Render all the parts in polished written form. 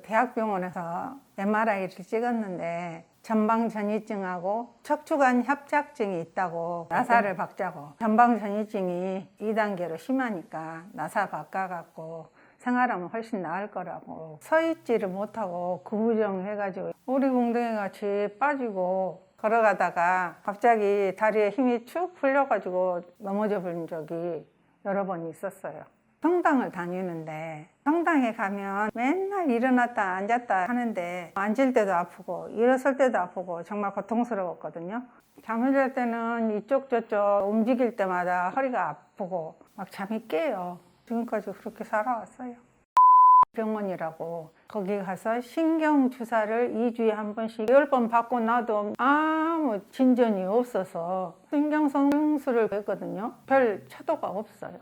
대학병원에서 MRI를 찍었는데 전방전이증하고 척추관 협착증이 있다고 나사를 박자고, 전방전이증이 2단계로 심하니까 나사 바꿔갖고 생활하면 훨씬 나을 거라고, 서 있지를 못하고 구부정해가지고 오리궁뎅이 같이 빠지고 걸어가다가 갑자기 다리에 힘이 축 풀려가지고 넘어져 본 적이 여러 번 있었어요. 성당을 다니는데 성당에 가면 맨날 일어났다 앉았다 하는데 앉을 때도 아프고 일어설 때도 아프고 정말 고통스러웠거든요. 잠을 잘 때는 이쪽 저쪽 움직일 때마다 허리가 아프고 막 잠이 깨요. 지금까지 그렇게 살아왔어요. 병원이라고 거기 가서 신경 주사를 2주에 한 번씩 10번 받고 나도 아무 진전이 없어서 신경성형수를 했거든요. 별 차도가 없어요.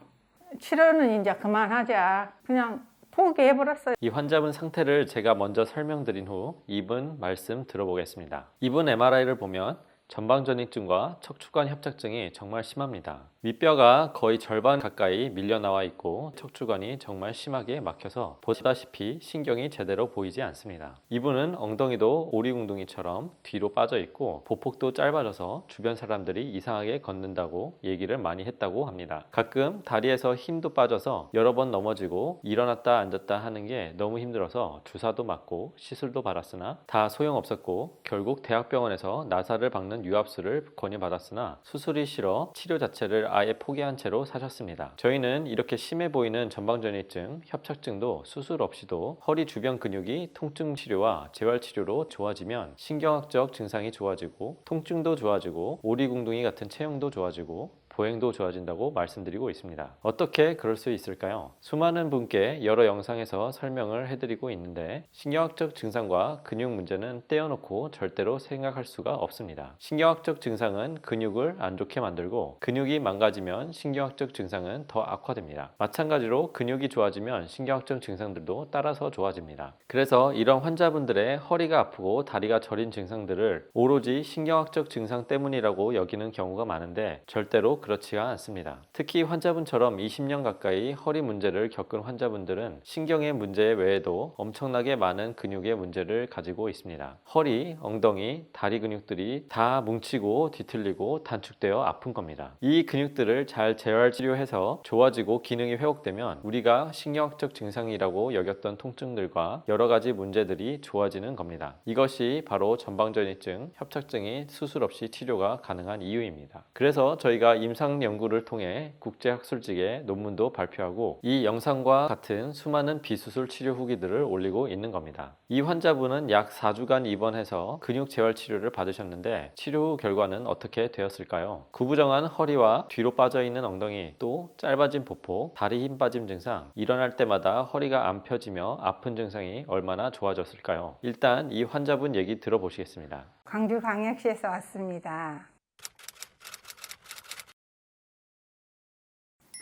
치료는 이제 그만하자 그냥 포기해버렸어요. 이 환자분 상태를 제가 먼저 설명드린 후 이분 말씀 들어보겠습니다. 이분 MRI를 보면 전방전이증과 척추관 협착증이 정말 심합니다. 밑뼈가 거의 절반 가까이 밀려나와 있고 척추관이 정말 심하게 막혀서 보시다시피 신경이 제대로 보이지 않습니다. 이분은 엉덩이도 오리궁둥이처럼 뒤로 빠져 있고 보폭도 짧아져서 주변 사람들이 이상하게 걷는다고 얘기를 많이 했다고 합니다. 가끔 다리에서 힘도 빠져서 여러 번 넘어지고 일어났다 앉았다 하는 게 너무 힘들어서 주사도 맞고 시술도 받았으나 다 소용없었고 결국 대학병원에서 나사를 박는 유압수를 권유받았으나 수술이 싫어 치료 자체를 아예 포기한 채로 사셨습니다. 저희는 이렇게 심해 보이는 전방전이증, 협착증도 수술 없이도 허리 주변 근육이 통증 치료와 재활 치료로 좋아지면 신경학적 증상이 좋아지고 통증도 좋아지고 오리궁둥이 같은 체형도 좋아지고 보행도 좋아진다고 말씀드리고 있습니다. 어떻게 그럴 수 있을까요? 수많은 분께 여러 영상에서 설명을 해드리고 있는데 신경학적 증상과 근육 문제는 떼어놓고 절대로 생각할 수가 없습니다. 신경학적 증상은 근육을 안 좋게 만들고 근육이 망가지면 신경학적 증상은 더 악화됩니다. 마찬가지로 근육이 좋아지면 신경학적 증상들도 따라서 좋아집니다. 그래서 이런 환자분들의 허리가 아프고 다리가 저린 증상들을 오로지 신경학적 증상 때문이라고 여기는 경우가 많은데 절대로 그렇지가 않습니다. 특히 환자분처럼 20년 가까이 허리 문제를 겪은 환자분들은 신경의 문제 외에도 엄청나게 많은 근육의 문제를 가지고 있습니다. 허리, 엉덩이, 다리 근육들이 다 뭉치고 뒤틀리고 단축되어 아픈 겁니다. 이 근육들을 잘 재활 치료해서 좋아지고 기능이 회복되면 우리가 신경학적 증상이라고 여겼던 통증들과 여러 가지 문제들이 좋아지는 겁니다. 이것이 바로 전방전이증, 협착증이 수술 없이 치료가 가능한 이유입니다. 그래서 저희가 임상 연구를 통해 국제학술지에 논문도 발표하고 이 영상과 같은 수많은 비수술 치료 후기들을 올리고 있는 겁니다. 이 환자분은 약 4주간 입원해서 근육 재활 치료를 받으셨는데 치료 후 결과는 어떻게 되었을까요? 구부정한 허리와 뒤로 빠져있는 엉덩이, 또 짧아진 보폭, 다리 힘 빠짐 증상, 일어날 때마다 허리가 안 펴지며 아픈 증상이 얼마나 좋아졌을까요? 일단 이 환자분 얘기 들어보시겠습니다. 광주광역시에서 왔습니다.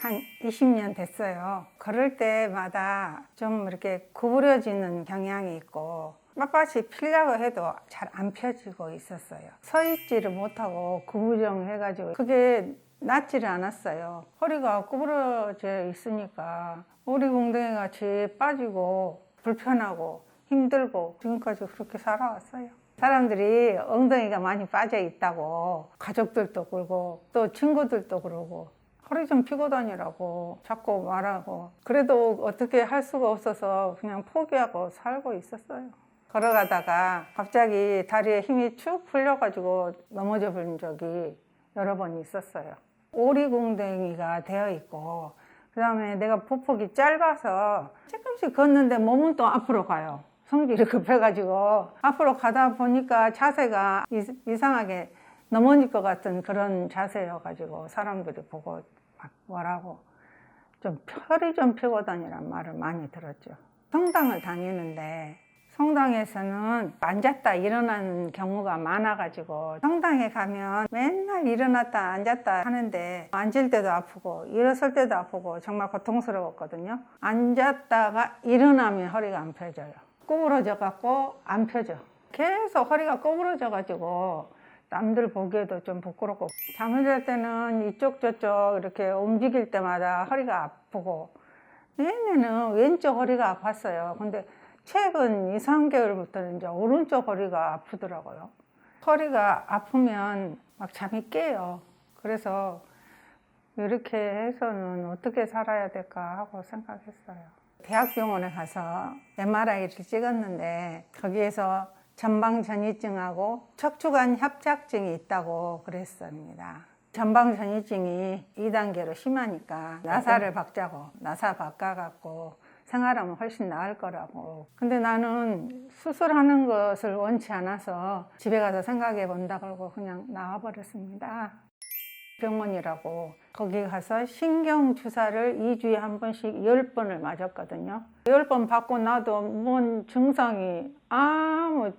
한 20년 됐어요. 걸을 때마다 좀 이렇게 구부려지는 경향이 있고 빳빳이 피려고 해도 잘 안 펴지고 있었어요. 서 있지를 못하고 구부정해가지고 그게 낫지를 않았어요. 허리가 구부러져 있으니까 오리궁뎅이 같이 빠지고 불편하고 힘들고 지금까지 그렇게 살아왔어요. 사람들이 엉덩이가 많이 빠져 있다고 가족들도 그러고 또 친구들도 그러고 허리 좀 펴고 다니라고 자꾸 말하고 그래도 어떻게 할 수가 없어서 그냥 포기하고 살고 있었어요. 걸어가다가 갑자기 다리에 힘이 축 풀려가지고 넘어져 본 적이 여러 번 있었어요. 오리궁뎅이가 되어 있고 그 다음에 내가 보폭이 짧아서 조금씩 걷는데 몸은 또 앞으로 가요. 성질이 급해가지고 앞으로 가다 보니까 자세가 이상하게 넘어질 것 같은 그런 자세여가지고 사람들이 보고 막 뭐라고 좀 허리 좀 펴고 다니란 말을 많이 들었죠. 성당을 다니는데 성당에서는 앉았다 일어나는 경우가 많아가지고 성당에 가면 맨날 일어났다 앉았다 하는데 앉을 때도 아프고 일어설 때도 아프고 정말 고통스러웠거든요. 앉았다가 일어나면 허리가 안 펴져요. 구부러져 갖고 안 펴져. 계속 허리가 구부러져 가지고 남들 보기에도 좀 부끄럽고 잠을 잘 때는 이쪽 저쪽 이렇게 움직일 때마다 허리가 아프고 예전에는 왼쪽 허리가 아팠어요. 근데 최근 2, 3개월부터는 이제 오른쪽 허리가 아프더라고요. 허리가 아프면 막 잠이 깨요. 그래서 이렇게 해서는 어떻게 살아야 될까 하고 생각했어요. 대학병원에 가서 MRI를 찍었는데 거기에서 전방전이증하고 척추관 협착증이 있다고 그랬습니다. 전방전이증이 2단계로 심하니까 나사를 박자고 나사 바꿔갖고 생활하면 훨씬 나을 거라고. 근데 나는 수술하는 것을 원치 않아서 집에 가서 생각해 본다 그러고 그냥 나와버렸습니다. 병원이라고 거기 가서 신경 주사를 2주에 한 번씩 10번을 맞았거든요. 10번 받고 나도 뭔 증상이 아무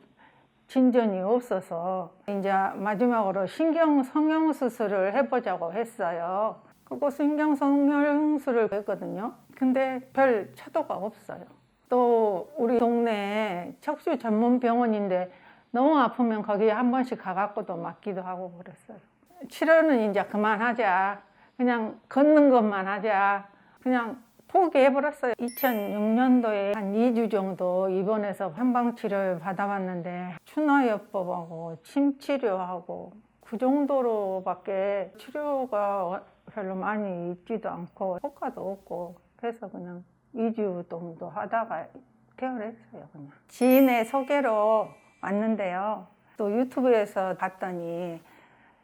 진전이 없어서 이제 마지막으로 신경 성형 수술을 해보자고 했어요. 그거 신경 성형 수술을 했거든요. 근데 별 차도가 없어요. 또 우리 동네에 척추 전문 병원인데 너무 아프면 거기 한 번씩 가갖고도 맞기도 하고 그랬어요. 치료는 이제 그만하자. 그냥 걷는 것만 하자. 그냥 포기해버렸어요. 2006년도에 한 2주 정도 입원해서 한방치료를 받아봤는데 추나요법하고 침치료하고 그 정도로밖에 치료가 별로 많이 있지도 않고 효과도 없고 그래서 그냥 2주 정도 하다가 퇴원했어요. 그냥 지인의 소개로 왔는데요. 또 유튜브에서 봤더니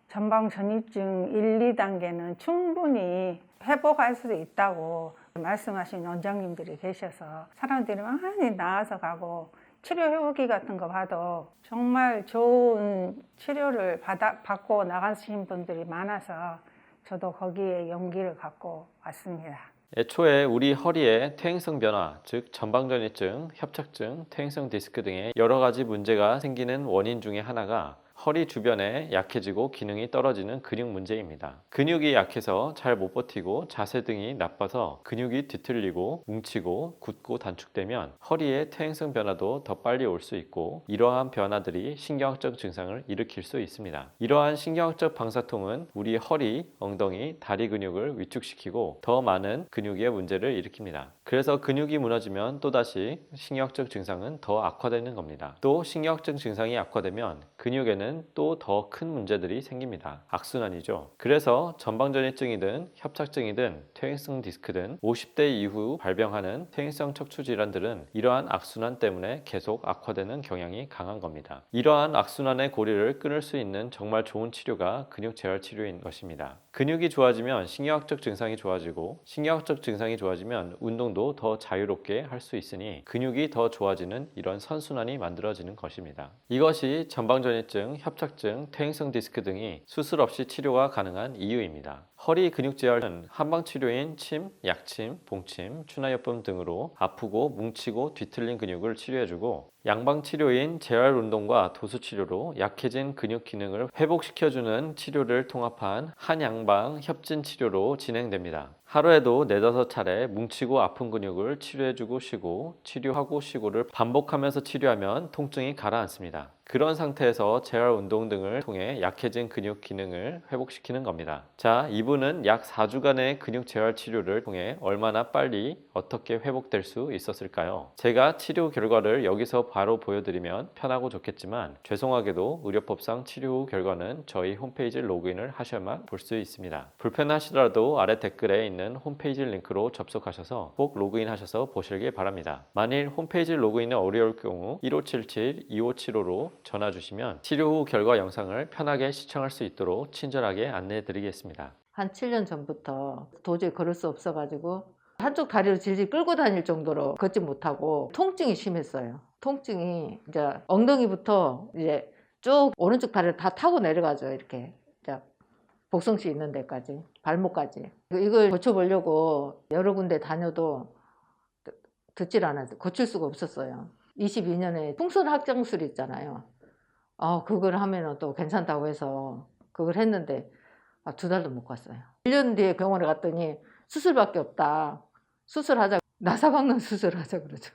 전방전이증 1, 2단계는 충분히 회복할 수도 있다고 말씀하신 원장님들이 계셔서 사람들이 많이 나와서 가고 치료 후기 같은 거 봐도 정말 좋은 치료를 받고 나가신 분들이 많아서 저도 거기에 용기를 갖고 왔습니다. 애초에 우리 허리의 퇴행성 변화, 즉 전방전이증, 협착증, 퇴행성 디스크 등의 여러 가지 문제가 생기는 원인 중에 하나가 허리 주변에 약해지고 기능이 떨어지는 근육 문제입니다. 근육이 약해서 잘 못 버티고 자세 등이 나빠서 근육이 뒤틀리고 뭉치고 굳고 단축되면 허리의 퇴행성 변화도 더 빨리 올 수 있고 이러한 변화들이 신경학적 증상을 일으킬 수 있습니다. 이러한 신경학적 방사통은 우리 허리, 엉덩이, 다리 근육을 위축시키고 더 많은 근육의 문제를 일으킵니다. 그래서 근육이 무너지면 또다시 신경학적 증상은 더 악화되는 겁니다. 또 신경학적 증상이 악화되면 근육에는 또 더 큰 문제들이 생깁니다. 악순환이죠. 그래서 전방전이증이든 협착증이든 퇴행성 디스크든 50대 이후 발병하는 퇴행성 척추 질환들은 이러한 악순환 때문에 계속 악화되는 경향이 강한 겁니다. 이러한 악순환의 고리를 끊을 수 있는 정말 좋은 치료가 근육 재활 치료인 것입니다. 근육이 좋아지면 신경학적 증상이 좋아지고 신경학적 증상이 좋아지면 운동도 더 자유롭게 할 수 있으니 근육이 더 좋아지는 이런 선순환이 만들어지는 것입니다. 이것이 전방전이증, 협착증, 퇴행성 디스크 등이 수술 없이 치료가 가능한 이유입니다. 허리 근육 재활은 한방치료인 침, 약침, 봉침, 추나요법 등으로 아프고 뭉치고 뒤틀린 근육을 치료해주고 양방치료인 재활운동과 도수치료로 약해진 근육 기능을 회복시켜주는 치료를 통합한 한양방 협진치료로 진행됩니다. 하루에도 4-5차례 뭉치고 아픈 근육을 치료해주고 쉬고 치료하고 쉬고를 반복하면서 치료하면 통증이 가라앉습니다. 그런 상태에서 재활운동 등을 통해 약해진 근육 기능을 회복시키는 겁니다. 자, 이분은 약 4주간의 근육 재활 치료를 통해 얼마나 빨리 어떻게 회복될 수 있었을까요? 제가 치료 결과를 여기서 바로 보여드리면 편하고 좋겠지만 죄송하게도 의료법상 치료 후 결과는 저희 홈페이지 로그인을 하셔야만 볼 수 있습니다. 불편하시더라도 아래 댓글에 있는 홈페이지 링크로 접속하셔서 꼭 로그인 하셔서 보시길 바랍니다. 만일 홈페이지 로그인이 어려울 경우 1577-2575로 전화 주시면 치료 후 결과 영상을 편하게 시청할 수 있도록 친절하게 안내해 드리겠습니다. 한 7년 전부터 도저히 걸을 수 없어가지고 한쪽 다리를 질질 끌고 다닐 정도로 걷지 못하고 통증이 심했어요. 통증이 이제 엉덩이부터 이제 쭉 오른쪽 다리를 다 타고 내려가죠. 이렇게 이제 복성씨 있는 데까지, 발목까지. 이걸 고쳐보려고 여러 군데 다녀도 듣질 않았어요. 고칠 수가 없었어요. 22년에 풍선 확장술 있잖아요. 그걸 하면 또 괜찮다고 해서 그걸 했는데 2달도 못 갔어요. 1년 뒤에 병원에 갔더니 수술밖에 없다. 수술하자. 나사 박는 수술하자 그러죠.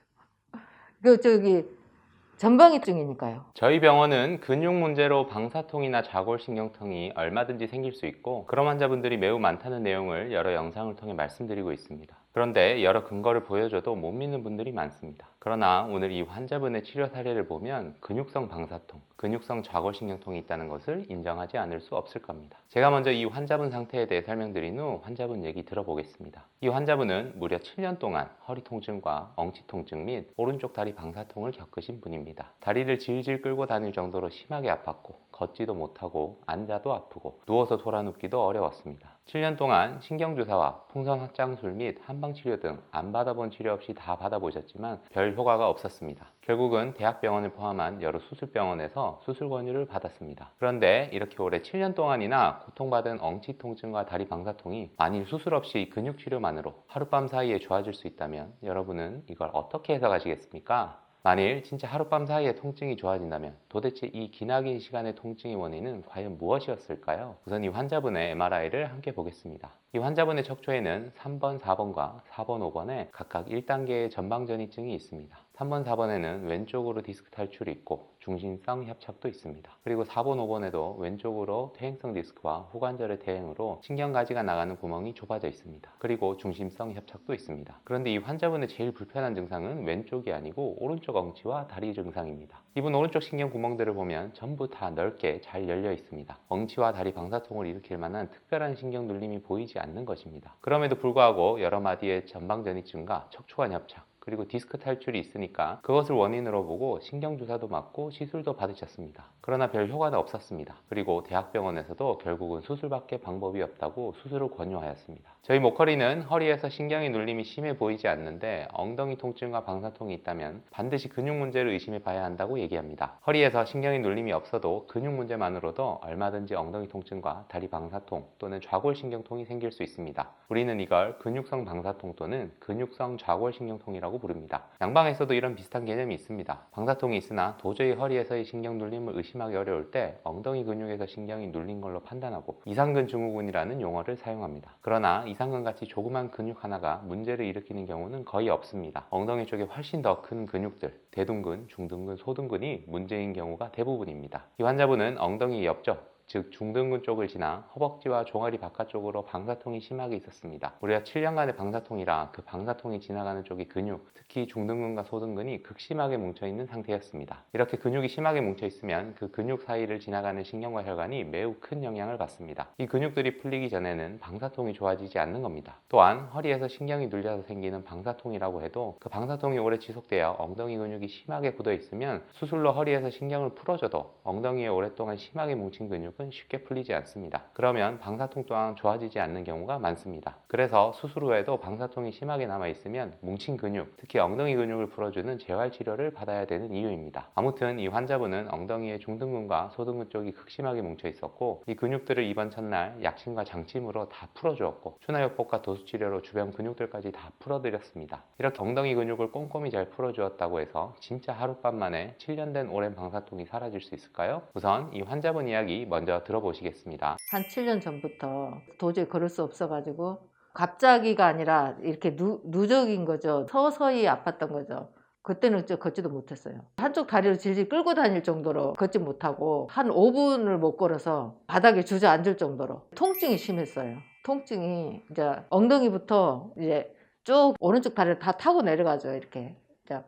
전방위증이니까요. 저희 병원은 근육 문제로 방사통이나 좌골신경통이 얼마든지 생길 수 있고 그런 환자분들이 매우 많다는 내용을 여러 영상을 통해 말씀드리고 있습니다. 그런데 여러 근거를 보여줘도 못 믿는 분들이 많습니다. 그러나 오늘 이 환자분의 치료 사례를 보면 근육성 방사통, 근육성 좌골신경통이 있다는 것을 인정하지 않을 수 없을 겁니다. 제가 먼저 이 환자분 상태에 대해 설명드린 후 환자분 얘기 들어보겠습니다. 이 환자분은 무려 7년 동안 허리 통증과 엉치 통증 및 오른쪽 다리 방사통을 겪으신 분입니다. 다리를 질질 끌고 다닐 정도로 심하게 아팠고 걷지도 못하고 앉아도 아프고 누워서 돌아눕기도 어려웠습니다. 7년 동안 신경주사와 풍선 확장술 및 한방치료 등 안 받아본 치료 없이 다 받아보셨지만 별 효과가 없었습니다. 결국은 대학병원을 포함한 여러 수술병원에서 수술 권유를 받았습니다. 그런데 이렇게 오래 7년 동안이나 고통받은 엉치 통증과 다리 방사통이 만일 수술 없이 근육치료만으로 하룻밤 사이에 좋아질 수 있다면 여러분은 이걸 어떻게 해석하시겠습니까? 만일 진짜 하룻밤 사이에 통증이 좋아진다면 도대체 이 기나긴 시간의 통증의 원인은 과연 무엇이었을까요? 우선 이 환자분의 MRI를 함께 보겠습니다. 이 환자분의 척추에는 3번, 4번과 4번, 5번에 각각 1단계의 전방전이증이 있습니다. 3번, 4번에는 왼쪽으로 디스크 탈출이 있고 중심성 협착도 있습니다. 그리고 4번, 5번에도 왼쪽으로 퇴행성 디스크와 후관절의 퇴행으로 신경가지가 나가는 구멍이 좁아져 있습니다. 그리고 중심성 협착도 있습니다. 그런데 이 환자분의 제일 불편한 증상은 왼쪽이 아니고 오른쪽 엉치와 다리 증상입니다. 이분 오른쪽 신경 구멍들을 보면 전부 다 넓게 잘 열려 있습니다. 엉치와 다리 방사통을 일으킬 만한 특별한 신경 눌림이 보이지 않는 것입니다. 그럼에도 불구하고 여러 마디의 전방전이증과 척추관 협착, 그리고 디스크 탈출이 있으니까 그것을 원인으로 보고 신경주사도 맞고 시술도 받으셨습니다. 그러나 별 효과는 없었습니다. 그리고 대학병원에서도 결국은 수술밖에 방법이 없다고 수술을 권유하였습니다. 저희 목걸이는 허리에서 신경의 눌림이 심해 보이지 않는데 엉덩이 통증과 방사통이 있다면 반드시 근육 문제를 의심해 봐야 한다고 얘기합니다. 허리에서 신경의 눌림이 없어도 근육 문제만으로도 얼마든지 엉덩이 통증과 다리 방사통 또는 좌골신경통이 생길 수 있습니다. 우리는 이걸 근육성 방사통 또는 근육성 좌골신경통이라고 부릅니다. 양방에서도 이런 비슷한 개념이 있습니다. 방사통이 있으나 도저히 허리에서의 신경 눌림을 의심하기 어려울 때 엉덩이 근육에서 신경이 눌린 걸로 판단하고 이상근 증후군이라는 용어를 사용합니다. 그러나 이상근같이 조그만 근육 하나가 문제를 일으키는 경우는 거의 없습니다. 엉덩이 쪽에 훨씬 더 큰 근육들, 대둔근, 중둔근, 소둔근이 문제인 경우가 대부분입니다. 이 환자분은 엉덩이 옆쪽, 즉 중둔근 쪽을 지나 허벅지와 종아리 바깥쪽으로 방사통이 심하게 있었습니다. 무려 7년간의 방사통이라 그 방사통이 지나가는 쪽의 근육, 특히 중둔근과 소둔근이 극심하게 뭉쳐있는 상태였습니다. 이렇게 근육이 심하게 뭉쳐있으면 그 근육 사이를 지나가는 신경과 혈관이 매우 큰 영향을 받습니다. 이 근육들이 풀리기 전에는 방사통이 좋아지지 않는 겁니다. 또한 허리에서 신경이 눌려서 생기는 방사통이라고 해도 그 방사통이 오래 지속되어 엉덩이 근육이 심하게 굳어있으면 수술로 허리에서 신경을 풀어줘도 엉덩이에 오랫동안 심하게 뭉친 근육은 쉽게 풀리지 않습니다. 그러면 방사통 또한 좋아지지 않는 경우가 많습니다. 그래서 수술 후에도 방사통이 심하게 남아있으면 뭉친 근육, 특히 엉덩이 근육을 풀어주는 재활치료를 받아야 되는 이유입니다. 아무튼 이 환자분은 엉덩이의 중둔근과 소둔근 쪽이 극심하게 뭉쳐 있었고 이 근육들을 입원 첫날 약침과 장침으로 다 풀어주었고 추나요법과 도수치료로 주변 근육들까지 다 풀어드렸습니다. 이렇게 엉덩이 근육을 꼼꼼히 잘 풀어주었다고 해서 진짜 하룻밤 만에 7년 된 오랜 방사통이 사라질 수 있을까요? 우선 이 환자분 이야기 먼저 들어보시겠습니다. 한 7년 전부터 도저히 걸을 수 없어가지고 갑자기가 아니라 이렇게 누적인 거죠. 서서히 아팠던 거죠. 그때는 걷지도 못했어요. 한쪽 다리를 질질 끌고 다닐 정도로 걷지 못하고 한 5분을 못 걸어서 바닥에 주저앉을 정도로 통증이 심했어요. 통증이 이제 엉덩이부터 이제 쭉 오른쪽 다리를 다 타고 내려가죠. 이렇게 이제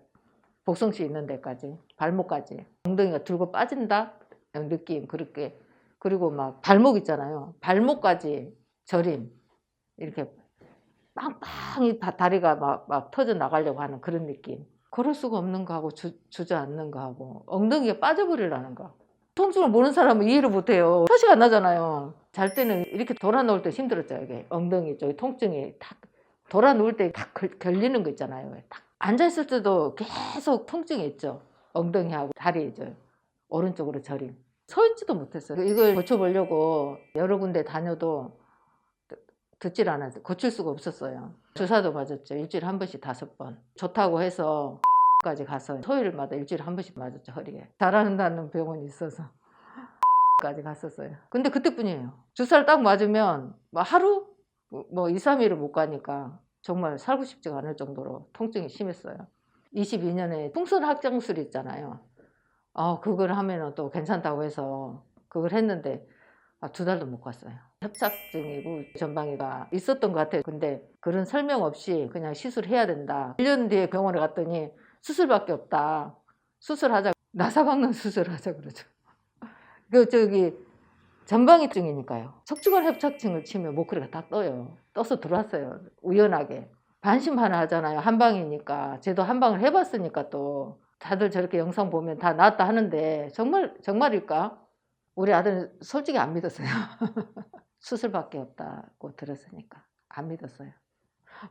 복숭씨 있는 데까지 발목까지 엉덩이가 들고 빠진다 느낌 그렇게. 그리고 막 발목 있잖아요. 발목까지 저림 이렇게 빵빵히 다리가 막 터져 나가려고 하는 그런 느낌. 걸을 수가 없는 거하고 주저앉는 거하고 엉덩이가 빠져버리라는 거. 통증을 모르는 사람은 이해를 못해요. 표시가 안 나잖아요. 잘 때는 이렇게 돌아 누울 때 힘들었죠. 이게 엉덩이 쪽에 통증이 탁 돌아 누울 때 탁 걸리는 거 있잖아요. 딱 앉아 있을 때도 계속 통증이 있죠. 엉덩이하고 다리 이제 오른쪽으로 저림. 서 있지도 못했어요. 이걸 고쳐보려고 여러 군데 다녀도 듣질 않았어요. 고칠 수가 없었어요. 주사도 맞았죠. 일주일에 한 번씩 5번. 좋다고 해서 까지 가서 토요일마다 일주일에 한 번씩 맞았죠. 허리에. 잘한다는 병원이 있어서 까지 갔었어요. 근데 그때뿐이에요. 주사를 딱 맞으면 하루? 2, 3일을 못 가니까 정말 살고 싶지가 않을 정도로 통증이 심했어요. 22년에 풍선 확장술 있잖아요. 그걸 하면은 또 괜찮다고 해서 그걸 했는데 두 달도 못 갔어요. 협착증이고 전방위가 있었던 것 같아요. 근데 그런 설명 없이 그냥 시술해야 된다. 1년 뒤에 병원에 갔더니 수술밖에 없다. 수술하자. 나사박는 수술하자 그러죠. 전방위증이니까요. 척추관 협착증을 치면 목소리가 다 떠요. 떠서 들어왔어요. 우연하게. 반신반의하잖아요. 한방이니까. 저도 한방을 해봤으니까 또 다들 저렇게 영상 보면 다 나았다 하는데 정말일까? 우리 아들은 솔직히 안 믿었어요. 수술밖에 없다고 들었으니까 안 믿었어요.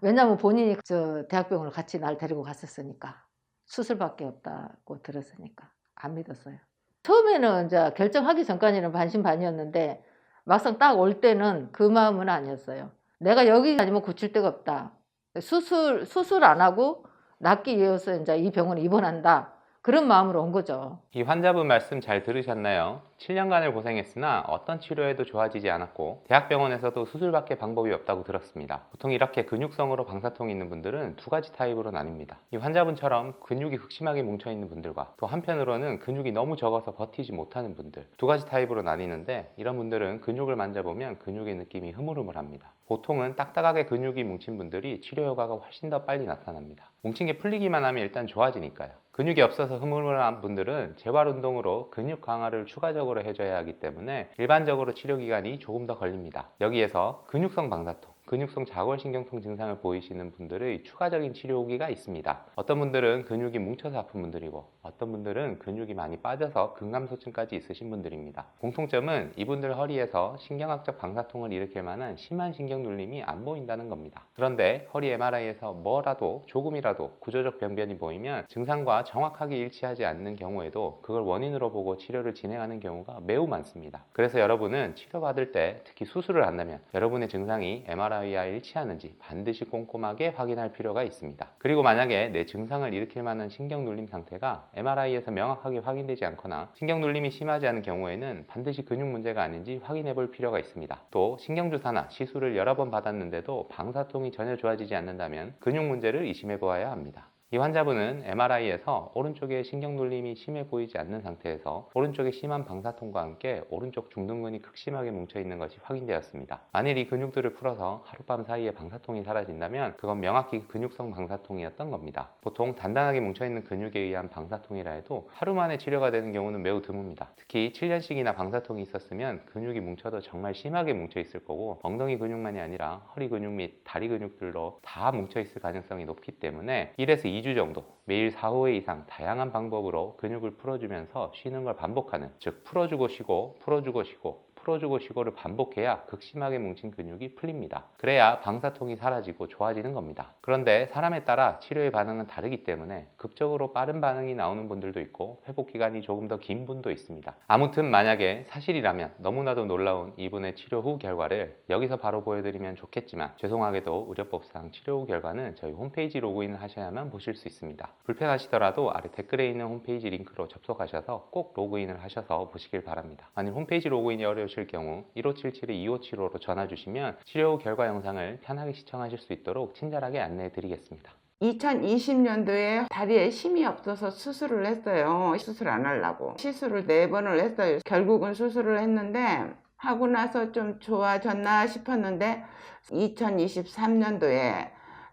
왜냐하면 본인이 저 대학병원을 같이 날 데리고 갔었으니까 수술밖에 없다고 들었으니까 안 믿었어요. 처음에는 이제 결정하기 전까지는 반신반의였는데 막상 딱 올 때는 그 마음은 아니었어요. 내가 여기 아니면 고칠 데가 없다. 수술 안 하고 낫기 위해서 이제 이 병원에 입원한다. 그런 마음으로 온 거죠. 이 환자분 말씀 잘 들으셨나요? 7년간을 고생했으나 어떤 치료에도 좋아지지 않았고 대학병원에서도 수술밖에 방법이 없다고 들었습니다. 보통 이렇게 근육성으로 방사통이 있는 분들은 두 가지 타입으로 나뉩니다. 이 환자분처럼 근육이 극심하게 뭉쳐있는 분들과 또 한편으로는 근육이 너무 적어서 버티지 못하는 분들, 두 가지 타입으로 나뉘는데 이런 분들은 근육을 만져보면 근육의 느낌이 흐물흐물합니다. 보통은 딱딱하게 근육이 뭉친 분들이 치료 효과가 훨씬 더 빨리 나타납니다. 뭉친 게 풀리기만 하면 일단 좋아지니까요. 근육이 없어서 흐물흐물한 분들은 재활 운동으로 근육 강화를 추가적으로 해줘야 하기 때문에 일반적으로 치료 기간이 조금 더 걸립니다. 여기에서 근육성 방사통, 근육성 자골신경통 증상을 보이시는 분들의 추가적인 치료 후기가 있습니다. 어떤 분들은 근육이 뭉쳐서 아픈 분들이고 어떤 분들은 근육이 많이 빠져서 근감소증까지 있으신 분들입니다. 공통점은 이분들 허리에서 신경학적 방사통을 일으킬 만한 심한 신경눌림이 안 보인다는 겁니다. 그런데 허리 MRI에서 뭐라도 조금이라도 구조적 변변이 보이면 증상과 정확하게 일치하지 않는 경우에도 그걸 원인으로 보고 치료를 진행하는 경우가 매우 많습니다. 그래서 여러분은 치료받을 때 특히 수술을 한다면 여러분의 증상이 MRI와 일치하는지 반드시 꼼꼼하게 확인할 필요가 있습니다. 그리고 만약에 내 증상을 일으킬 만한 신경눌림 상태가 MRI에서 명확하게 확인되지 않거나 신경눌림이 심하지 않은 경우에는 반드시 근육 문제가 아닌지 확인해 볼 필요가 있습니다. 또 신경주사나 시술을 여러 번 받았는데도 방사통이 전혀 좋아지지 않는다면 근육 문제를 의심해 보아야 합니다. 이 환자분은 MRI에서 오른쪽에 신경눌림이 심해 보이지 않는 상태에서 오른쪽에 심한 방사통과 함께 오른쪽 중둔근이 극심하게 뭉쳐있는 것이 확인되었습니다. 만일 이 근육들을 풀어서 하룻밤 사이에 방사통이 사라진다면 그건 명확히 근육성 방사통이었던 겁니다. 보통 단단하게 뭉쳐있는 근육에 의한 방사통이라 해도 하루 만에 치료가 되는 경우는 매우 드뭅니다. 특히 7년씩이나 방사통이 있었으면 근육이 뭉쳐도 정말 심하게 뭉쳐있을 거고 엉덩이 근육만이 아니라 허리 근육 및 다리 근육들로 다 뭉쳐있을 가능성이 높기 때문에 1에서 2주 정도 매일 4~5회 이상 다양한 방법으로 근육을 풀어주면서 쉬는 걸 반복하는, 즉 풀어주고 쉬고 풀어주고 쉬고 풀어주고 쉬고를 반복해야 극심하게 뭉친 근육이 풀립니다. 그래야 방사통이 사라지고 좋아지는 겁니다. 그런데 사람에 따라 치료의 반응은 다르기 때문에 극적으로 빠른 반응이 나오는 분들도 있고 회복 기간이 조금 더 긴 분도 있습니다. 아무튼 만약에 사실이라면 너무나도 놀라운 이분의 치료 후 결과를 여기서 바로 보여드리면 좋겠지만 죄송하게도 의료법상 치료 후 결과는 저희 홈페이지 로그인을 하셔야만 보실 수 있습니다. 불편하시더라도 아래 댓글에 있는 홈페이지 링크로 접속하셔서 꼭 로그인을 하셔서 보시길 바랍니다. 만일 홈페이지 로그인이 어려우실 경우 1577-2575로 전화 주시면 치료 후 결과 영상을 편하게 시청하실 수 있도록 친절하게 안내해 드리겠습니다. 2020년도에 다리에 힘이 없어서 수술을 했어요. 수술 안 하려고. 시술을 4번을 했어요. 결국은 수술을 했는데 하고 나서 좀 좋아졌나 싶었는데 2023년도에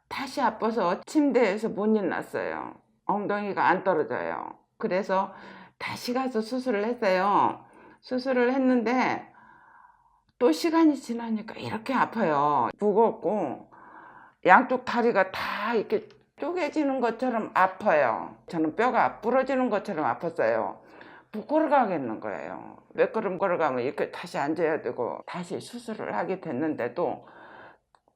다시 아파서 침대에서 못 일어났어요. 엉덩이가 안 떨어져요. 그래서 다시 가서 수술을 했어요. 수술을 했는데 또 시간이 지나니까 이렇게 아파요. 무겁고 양쪽 다리가 다 이렇게 쪼개지는 것처럼 아파요. 저는 뼈가 부러지는 것처럼 아팠어요. 못 걸어가겠는 거예요. 몇 걸음 걸어가면 이렇게 다시 앉아야 되고 다시 수술을 하게 됐는데도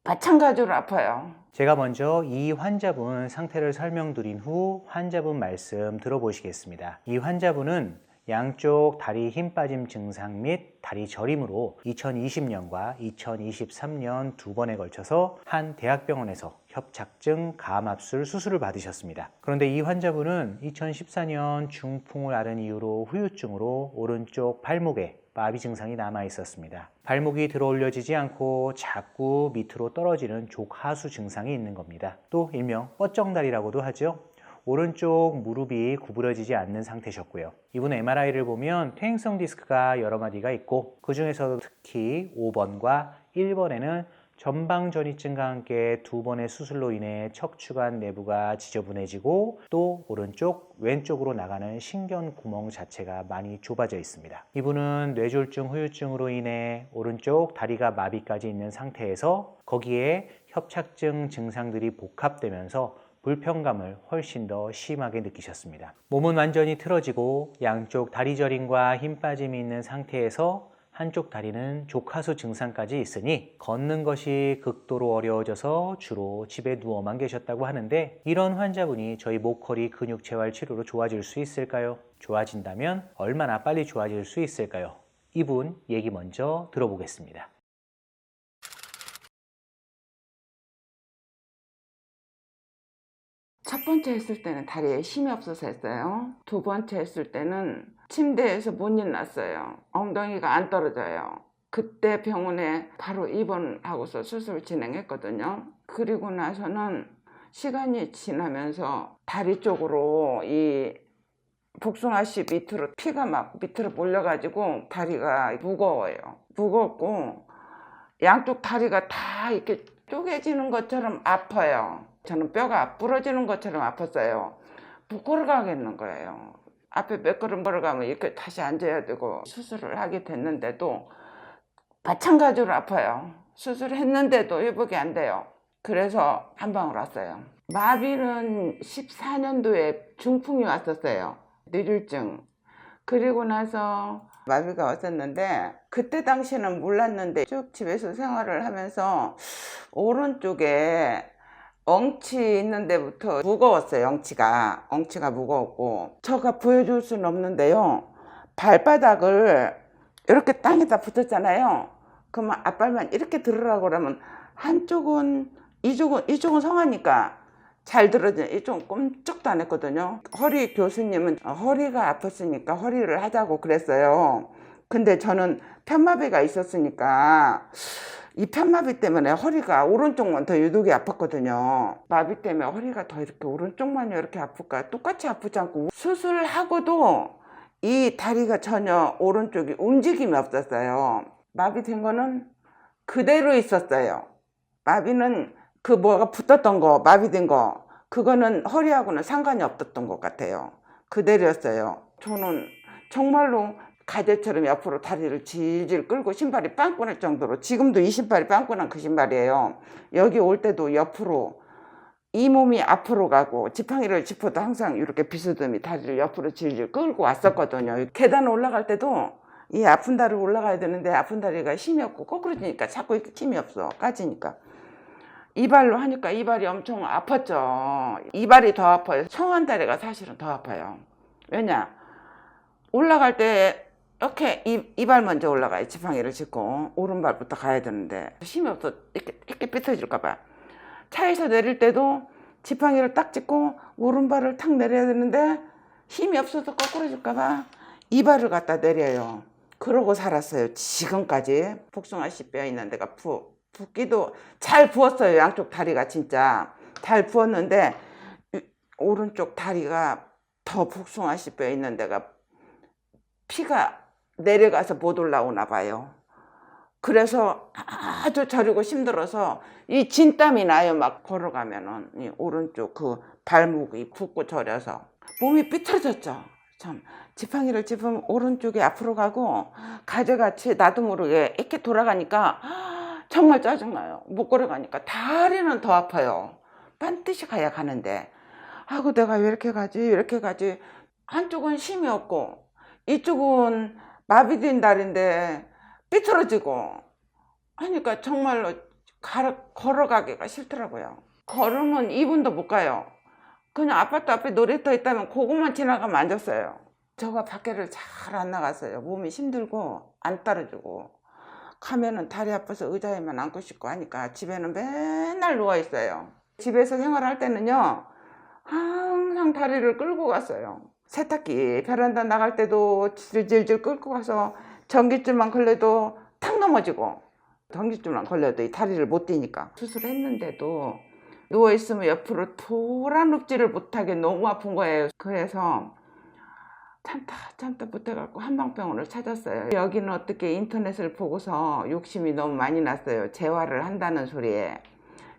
마찬가지로 아파요. 제가 먼저 이 환자분 상태를 설명드린 후 환자분 말씀 들어보시겠습니다. 이 환자분은 양쪽 다리 힘 빠짐 증상 및 다리 저림으로 2020년과 2023년 두 번에 걸쳐서 한 대학병원에서 협착증 가압술 수술을 받으셨습니다. 그런데 이 환자분은 2014년 중풍을 앓은 이후로 후유증으로 오른쪽 발목에 마비 증상이 남아 있었습니다. 발목이 들어 올려지지 않고 자꾸 밑으로 떨어지는 족하수 증상이 있는 겁니다. 또 일명 뻗정다리라고도 하죠. 오른쪽 무릎이 구부러지지 않는 상태셨고요. 이분 MRI를 보면 퇴행성 디스크가 여러 마디가 있고 그 중에서도 특히 5번과 1번에는 전방전이증과 함께 2번의 수술로 인해 척추관 내부가 지저분해지고 또 오른쪽 왼쪽으로 나가는 신경 구멍 자체가 많이 좁아져 있습니다. 이분은 뇌졸중 후유증으로 인해 오른쪽 다리가 마비까지 있는 상태에서 거기에 협착증 증상들이 복합되면서 불편감을 훨씬 더 심하게 느끼셨습니다. 몸은 완전히 틀어지고 양쪽 다리 저림과 힘 빠짐이 있는 상태에서 한쪽 다리는 조카수 증상까지 있으니 걷는 것이 극도로 어려워져서 주로 집에 누워만 계셨다고 하는데 이런 환자분이 저희 목허리 근육재활 치료로 좋아질 수 있을까요? 좋아진다면 얼마나 빨리 좋아질 수 있을까요? 이분 얘기 먼저 들어보겠습니다. 첫 번째 했을 때는 다리에 힘이 없어서 했어요. 두 번째 했을 때는 침대에서 못 일어났어요. 엉덩이가 안 떨어져요. 그때 병원에 바로 입원하고서 수술 진행했거든요. 그리고 나서는 시간이 지나면서 다리 쪽으로 이 복숭아씨 밑으로 피가 막 밑으로 몰려가지고 다리가 무거워요. 무겁고 양쪽 다리가 다 이렇게 쪼개지는 것처럼 아파요. 저는 뼈가 부러지는 것처럼 아팠어요. 못 걸어가겠는 거예요. 앞에 몇 걸음 걸어가면 이렇게 다시 앉아야 되고 수술을 하게 됐는데도 마찬가지로 아파요. 수술했는데도 회복이 안 돼요. 그래서 한방울 왔어요. 마비는 14년도에 중풍이 왔었어요. 뇌졸중. 그리고 나서 마비가 왔었는데 그때 당시에는 몰랐는데 쭉 집에서 생활을 하면서 오른쪽에 엉치 있는 데부터 무거웠어요. 엉치가 무거웠고 제가 보여줄 수는 없는데요. 발바닥을 이렇게 땅에다 붙였잖아요. 그러면 앞발만 이렇게 들으라고 그러면 한쪽은 이쪽은 성하니까 잘 들어져. 이쪽은 꼼짝도 안 했거든요. 허리 교수님은 허리가 아팠으니까 허리를 하자고 그랬어요. 근데 저는 편마비가 있었으니까 이 편마비 때문에 허리가 오른쪽만 더 유독이 아팠거든요. 마비 때문에 허리가 더 이렇게 오른쪽만 이렇게 아플까? 똑같이 아프지 않고 수술하고도 이 다리가 전혀 오른쪽이 움직임이 없었어요. 마비된 거는 그대로 있었어요. 마비는 그 뭐가 붙었던 거, 마비된 거 그거는 허리하고는 상관이 없었던 것 같아요. 그대로였어요. 저는 정말로 가재처럼 옆으로 다리를 질질 끌고 신발이 빵꾸날 정도로 지금도 이 신발이 빵꾸난 그 신발이에요. 여기 올 때도 옆으로 이 몸이 앞으로 가고 지팡이를 짚어도 항상 이렇게 비스듬히 다리를 옆으로 질질 끌고 왔었거든요. 계단 올라갈 때도 이 아픈 다리로 올라가야 되는데 아픈 다리가 힘이 없고 거꾸로지니까 자꾸 이렇게 힘이 없어. 까지니까. 이발로 하니까 이발이 엄청 아팠죠. 이발이 더 아파요. 성한 다리가 사실은 더 아파요. 왜냐? 올라갈 때 이렇게 이발 먼저 올라가요. 지팡이를 짚고 오른발부터 가야 되는데 힘이 없어. 이렇게 삐뚤어질까 봐. 차에서 내릴 때도 지팡이를 딱 짚고 오른발을 탁 내려야 되는데 힘이 없어서 거꾸로 질까 봐 이발을 갖다 내려요. 그러고 살았어요. 지금까지. 복숭아씨 뼈 있는 데가 붓기도 잘 부었어요. 양쪽 다리가 진짜 잘 부었는데 오른쪽 다리가 더 복숭아씨 뼈 있는 데가 피가 내려가서 못 올라오나 봐요. 그래서 아주 저리고 힘들어서 이 진땀이 나요. 막 걸어가면은 이 오른쪽 그 발목이 붓고 저려서 몸이 삐뚤어졌죠. 참 지팡이를 짚으면 오른쪽이 앞으로 가고 가재같이 나도 모르게 이렇게 돌아가니까 정말 짜증나요. 못 걸어가니까 다리는 더 아파요. 반드시 가야 가는데 아이고 내가 왜 이렇게 가지 한쪽은 힘이 없고 이쪽은 마비된 다리인데 삐뚤어지고 하니까 정말로 걸어가기가 싫더라고요. 걸으면 2분도 못 가요. 그냥 아파트 앞에 놀이터 있다면 그것만 지나가면 앉았어요. 저가 밖에를 잘 안 나갔어요. 몸이 힘들고 안 떨어지고 가면은 다리 아파서 의자에만 앉고 싶고 하니까 집에는 맨날 누워있어요. 집에서 생활할 때는요 항상 다리를 끌고 갔어요. 세탁기 베란다 나갈 때도 질질 끌고 가서 전기줄만 걸려도 탁 넘어지고 전기줄만 걸려도 이 다리를 못 뛰니까 수술했는데도 누워있으면 옆으로 돌아눕지를 못하게 너무 아픈 거예요. 그래서 참다 못해갖고 한방병원을 찾았어요. 여기는 어떻게 인터넷을 보고서 욕심이 너무 많이 났어요. 재활을 한다는 소리에.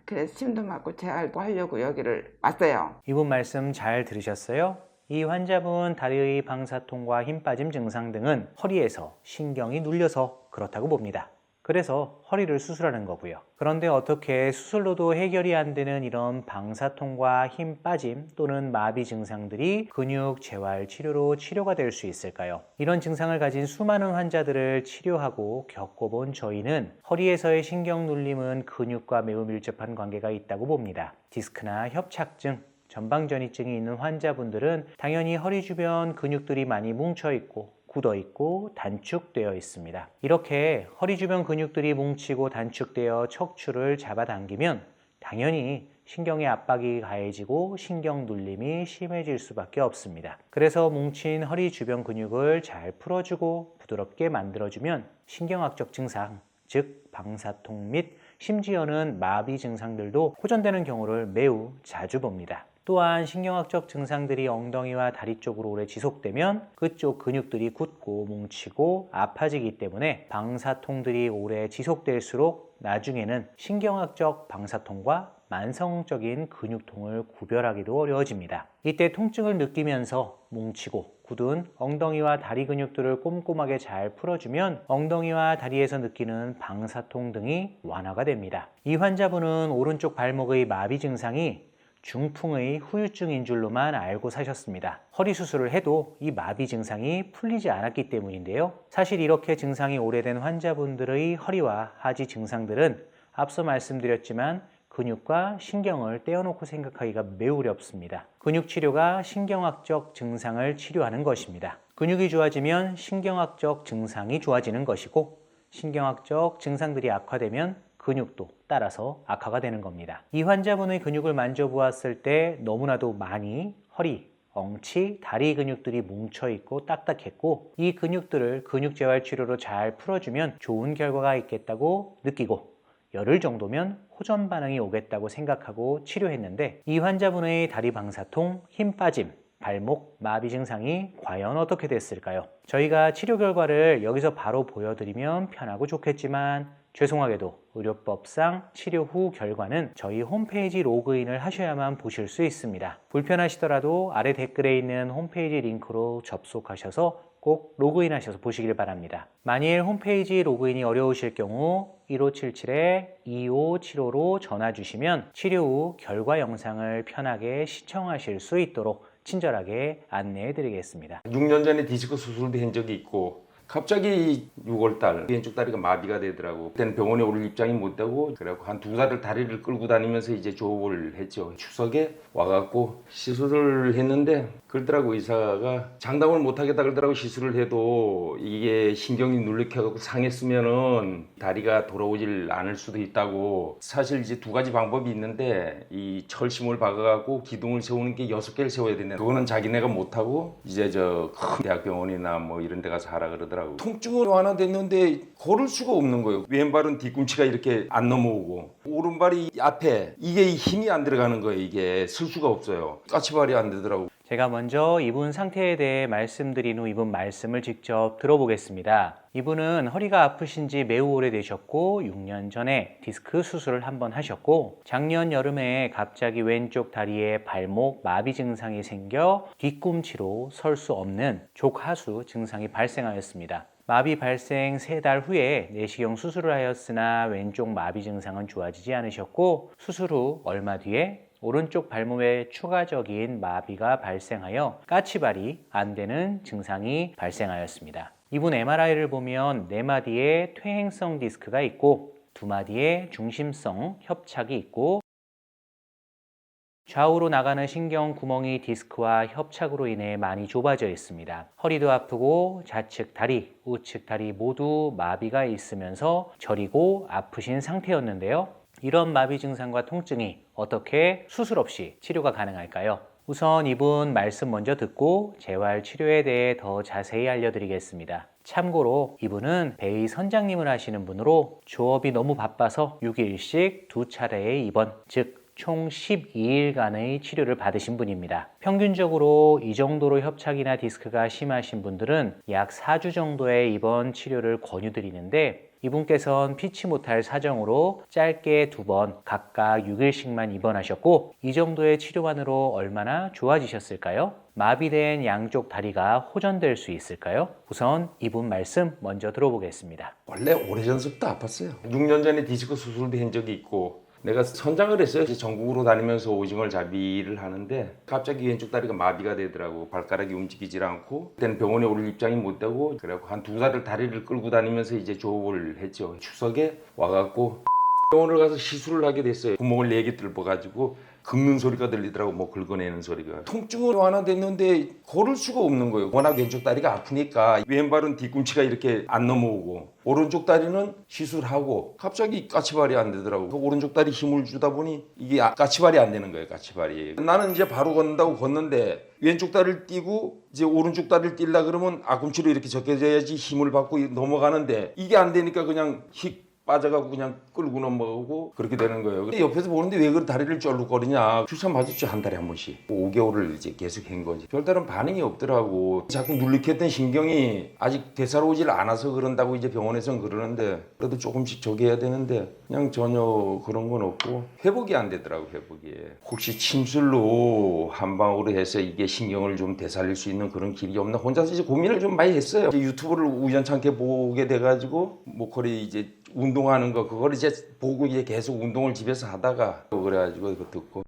그래서 침도 맞고 재활도 하려고 여기를 왔어요. 이분 말씀 잘 들으셨어요? 이 환자분 다리의 방사통과 힘 빠짐 증상 등은 허리에서 신경이 눌려서 그렇다고 봅니다. 그래서 허리를 수술하는 거고요. 그런데 어떻게 수술로도 해결이 안 되는 이런 방사통과 힘 빠짐 또는 마비 증상들이 근육 재활 치료로 치료가 될 수 있을까요? 이런 증상을 가진 수많은 환자들을 치료하고 겪어본 저희는 허리에서의 신경 눌림은 근육과 매우 밀접한 관계가 있다고 봅니다. 디스크나 협착증, 전방전이증이 있는 환자분들은 당연히 허리 주변 근육들이 많이 뭉쳐 있고 굳어 있고 단축되어 있습니다. 이렇게 허리 주변 근육들이 뭉치고 단축되어 척추를 잡아당기면 당연히 신경의 압박이 가해지고 신경 눌림이 심해질 수밖에 없습니다. 그래서 뭉친 허리 주변 근육을 잘 풀어주고 부드럽게 만들어주면 신경학적 증상, 즉 방사통 및 심지어는 마비 증상들도 호전되는 경우를 매우 자주 봅니다. 또한 신경학적 증상들이 엉덩이와 다리 쪽으로 오래 지속되면 그쪽 근육들이 굳고 뭉치고 아파지기 때문에 방사통들이 오래 지속될수록 나중에는 신경학적 방사통과 만성적인 근육통을 구별하기도 어려워집니다. 이때 통증을 느끼면서 뭉치고 굳은 엉덩이와 다리 근육들을 꼼꼼하게 잘 풀어주면 엉덩이와 다리에서 느끼는 방사통 등이 완화가 됩니다. 이 환자분은 오른쪽 발목의 마비 증상이 중풍의 후유증인 줄로만 알고 사셨습니다. 허리 수술을 해도 이 마비 증상이 풀리지 않았기 때문인데요. 사실 이렇게 증상이 오래된 환자분들의 허리와 하지 증상들은 앞서 말씀드렸지만 근육과 신경을 떼어놓고 생각하기가 매우 어렵습니다. 근육 치료가 신경학적 증상을 치료하는 것입니다. 근육이 좋아지면 신경학적 증상이 좋아지는 것이고 신경학적 증상들이 악화되면 근육도 따라서 악화가 되는 겁니다. 이 환자분의 근육을 만져보았을 때 너무나도 많이 허리, 엉치, 다리 근육들이 뭉쳐있고 딱딱했고 이 근육들을 근육재활치료로 잘 풀어주면 좋은 결과가 있겠다고 느끼고 열흘 정도면 호전 반응이 오겠다고 생각하고 치료했는데 이 환자분의 다리 방사통, 힘 빠짐, 발목 마비 증상이 과연 어떻게 됐을까요? 저희가 치료 결과를 여기서 바로 보여드리면 편하고 좋겠지만 죄송하게도 의료법상 치료 후 결과는 저희 홈페이지 로그인을 하셔야만 보실 수 있습니다. 불편하시더라도 아래 댓글에 있는 홈페이지 링크로 접속하셔서 꼭 로그인하셔서 보시길 바랍니다. 만일 홈페이지 로그인이 어려우실 경우 1577-2575로 전화 주시면 치료 후 결과 영상을 편하게 시청하실 수 있도록 친절하게 안내해 드리겠습니다. 6년 전에 디스크 수술도 한 적이 있고 갑자기 6월달 왼쪽 다리가 마비가 되더라고. 그때는 병원에 올 입장이 못 되고 그래갖고 한 2달을 다리를 끌고 다니면서 이제 조업을 했죠. 추석에 와갖고 시술을 했는데 그러더라고. 의사가 장담을 못 하겠다 그러더라고. 시술을 해도 이게 신경이 눌려켜갖고 상했으면은 다리가 돌아오질 않을 수도 있다고. 사실 이제 두 가지 방법이 있는데 이 철심을 박아갖고 기둥을 세우는 게 6개를 세워야 된다. 그거는 자기네가 못하고 이제 저 큰 대학병원이나 뭐 이런 데 가서 하라 그러더라고. 통증은 완화됐는데 걸을 수가 없는 거예요. 왼발은 뒤꿈치가 이렇게 안 넘어오고 오른발이 앞에 이게 힘이 안 들어가는 거예요. 이게 쓸 수가 없어요. 까치발이 안 되더라고. 제가 먼저 이분 상태에 대해 말씀드린 후 이분 말씀을 직접 들어보겠습니다. 이분은 허리가 아프신 지 매우 오래되셨고 6년 전에 디스크 수술을 한번 하셨고 작년 여름에 갑자기 왼쪽 다리에 발목 마비 증상이 생겨 뒤꿈치로 설 수 없는 족하수 증상이 발생하였습니다. 마비 발생 3달 후에 내시경 수술을 하였으나 왼쪽 마비 증상은 좋아지지 않으셨고 수술 후 얼마 뒤에 오른쪽 발목에 추가적인 마비가 발생하여 까치발이 안 되는 증상이 발생하였습니다. 이분 MRI를 보면 4마디에 퇴행성 디스크가 있고 2마디에 중심성 협착이 있고 좌우로 나가는 신경 구멍이 디스크와 협착으로 인해 많이 좁아져 있습니다. 허리도 아프고 좌측 다리, 우측 다리 모두 마비가 있으면서 저리고 아프신 상태였는데요. 이런 마비 증상과 통증이 어떻게 수술 없이 치료가 가능할까요? 우선 이분 말씀 먼저 듣고 재활 치료에 대해 더 자세히 알려드리겠습니다. 참고로 이분은 베이 선장님을 하시는 분으로 조업이 너무 바빠서 6일씩 2차례의 입원, 즉 총 12일간의 치료를 받으신 분입니다. 평균적으로 이 정도로 협착이나 디스크가 심하신 분들은 약 4주 정도의 입원 치료를 권유드리는데 이분께선 피치 못할 사정으로 짧게 2번 각각 6일씩만 입원하셨고 이 정도의 치료만으로 얼마나 좋아지셨을까요? 마비된 양쪽 다리가 호전될 수 있을까요? 우선 이분 말씀 먼저 들어보겠습니다. 원래 오래전부터 아팠어요. 6년 전에 디스크 수술도 한 적이 있고 내가 선장을 했어요. 이제 전국으로 다니면서 오징어를 잡이를 하는데 갑자기 왼쪽 다리가 마비가 되더라고. 발가락이 움직이질 않고 그때는 병원에 올 입장이 못 되고 그래갖고 한 2달을 다리를 끌고 다니면서 이제 조업을 했죠. 추석에 와갖고 병원을 가서 시술을 하게 됐어요. 구멍을 4개 뚫어가지고 긁는 소리가 들리더라고. 뭐 긁어내는 소리가. 통증은 완화됐는데 걸을 수가 없는 거예요. 워낙 왼쪽 다리가 아프니까 왼발은 뒤꿈치가 이렇게 안 넘어오고 오른쪽 다리는 시술하고 갑자기 까치발이 안 되더라고. 그 오른쪽 다리 힘을 주다 보니 이게 까치발이 안 되는 거예요. 까치발이. 나는 이제 바로 걷는다고 걷는데 왼쪽 다리를 띄고 이제 오른쪽 다리를 뛸라 그러면 앞꿈치로 이렇게 적혀져야지 힘을 받고 넘어가는데 이게 안 되니까 그냥 휙 빠져가고 그냥 끌고 넘어가고 그렇게 되는 거예요. 근데 옆에서 보는데 왜 그 다리를 쩔룩거리냐. 주사 맞았죠. 한 달에 한 번씩. 5개월을 이제 계속 한 거지. 별다른 반응이 없더라고. 자꾸 눌리켰던 신경이 아직 되살아오질 않아서 그런다고 이제 병원에서는 그러는데 그래도 조금씩 저기 해야 되는데 그냥 전혀 그런 건 없고 회복이 안 되더라고. 회복이. 혹시 침술로 한 방으로 해서 이게 신경을 좀 되살릴 수 있는 그런 길이 없나 혼자서 이제 고민을 좀 많이 했어요. 이제 유튜브를 우연찮게 보게 돼가지고 모커리 이제 운동하는 거 그걸 이제 보고 이제 계속 운동을 집에서 하다가 그래가지고 이거 듣고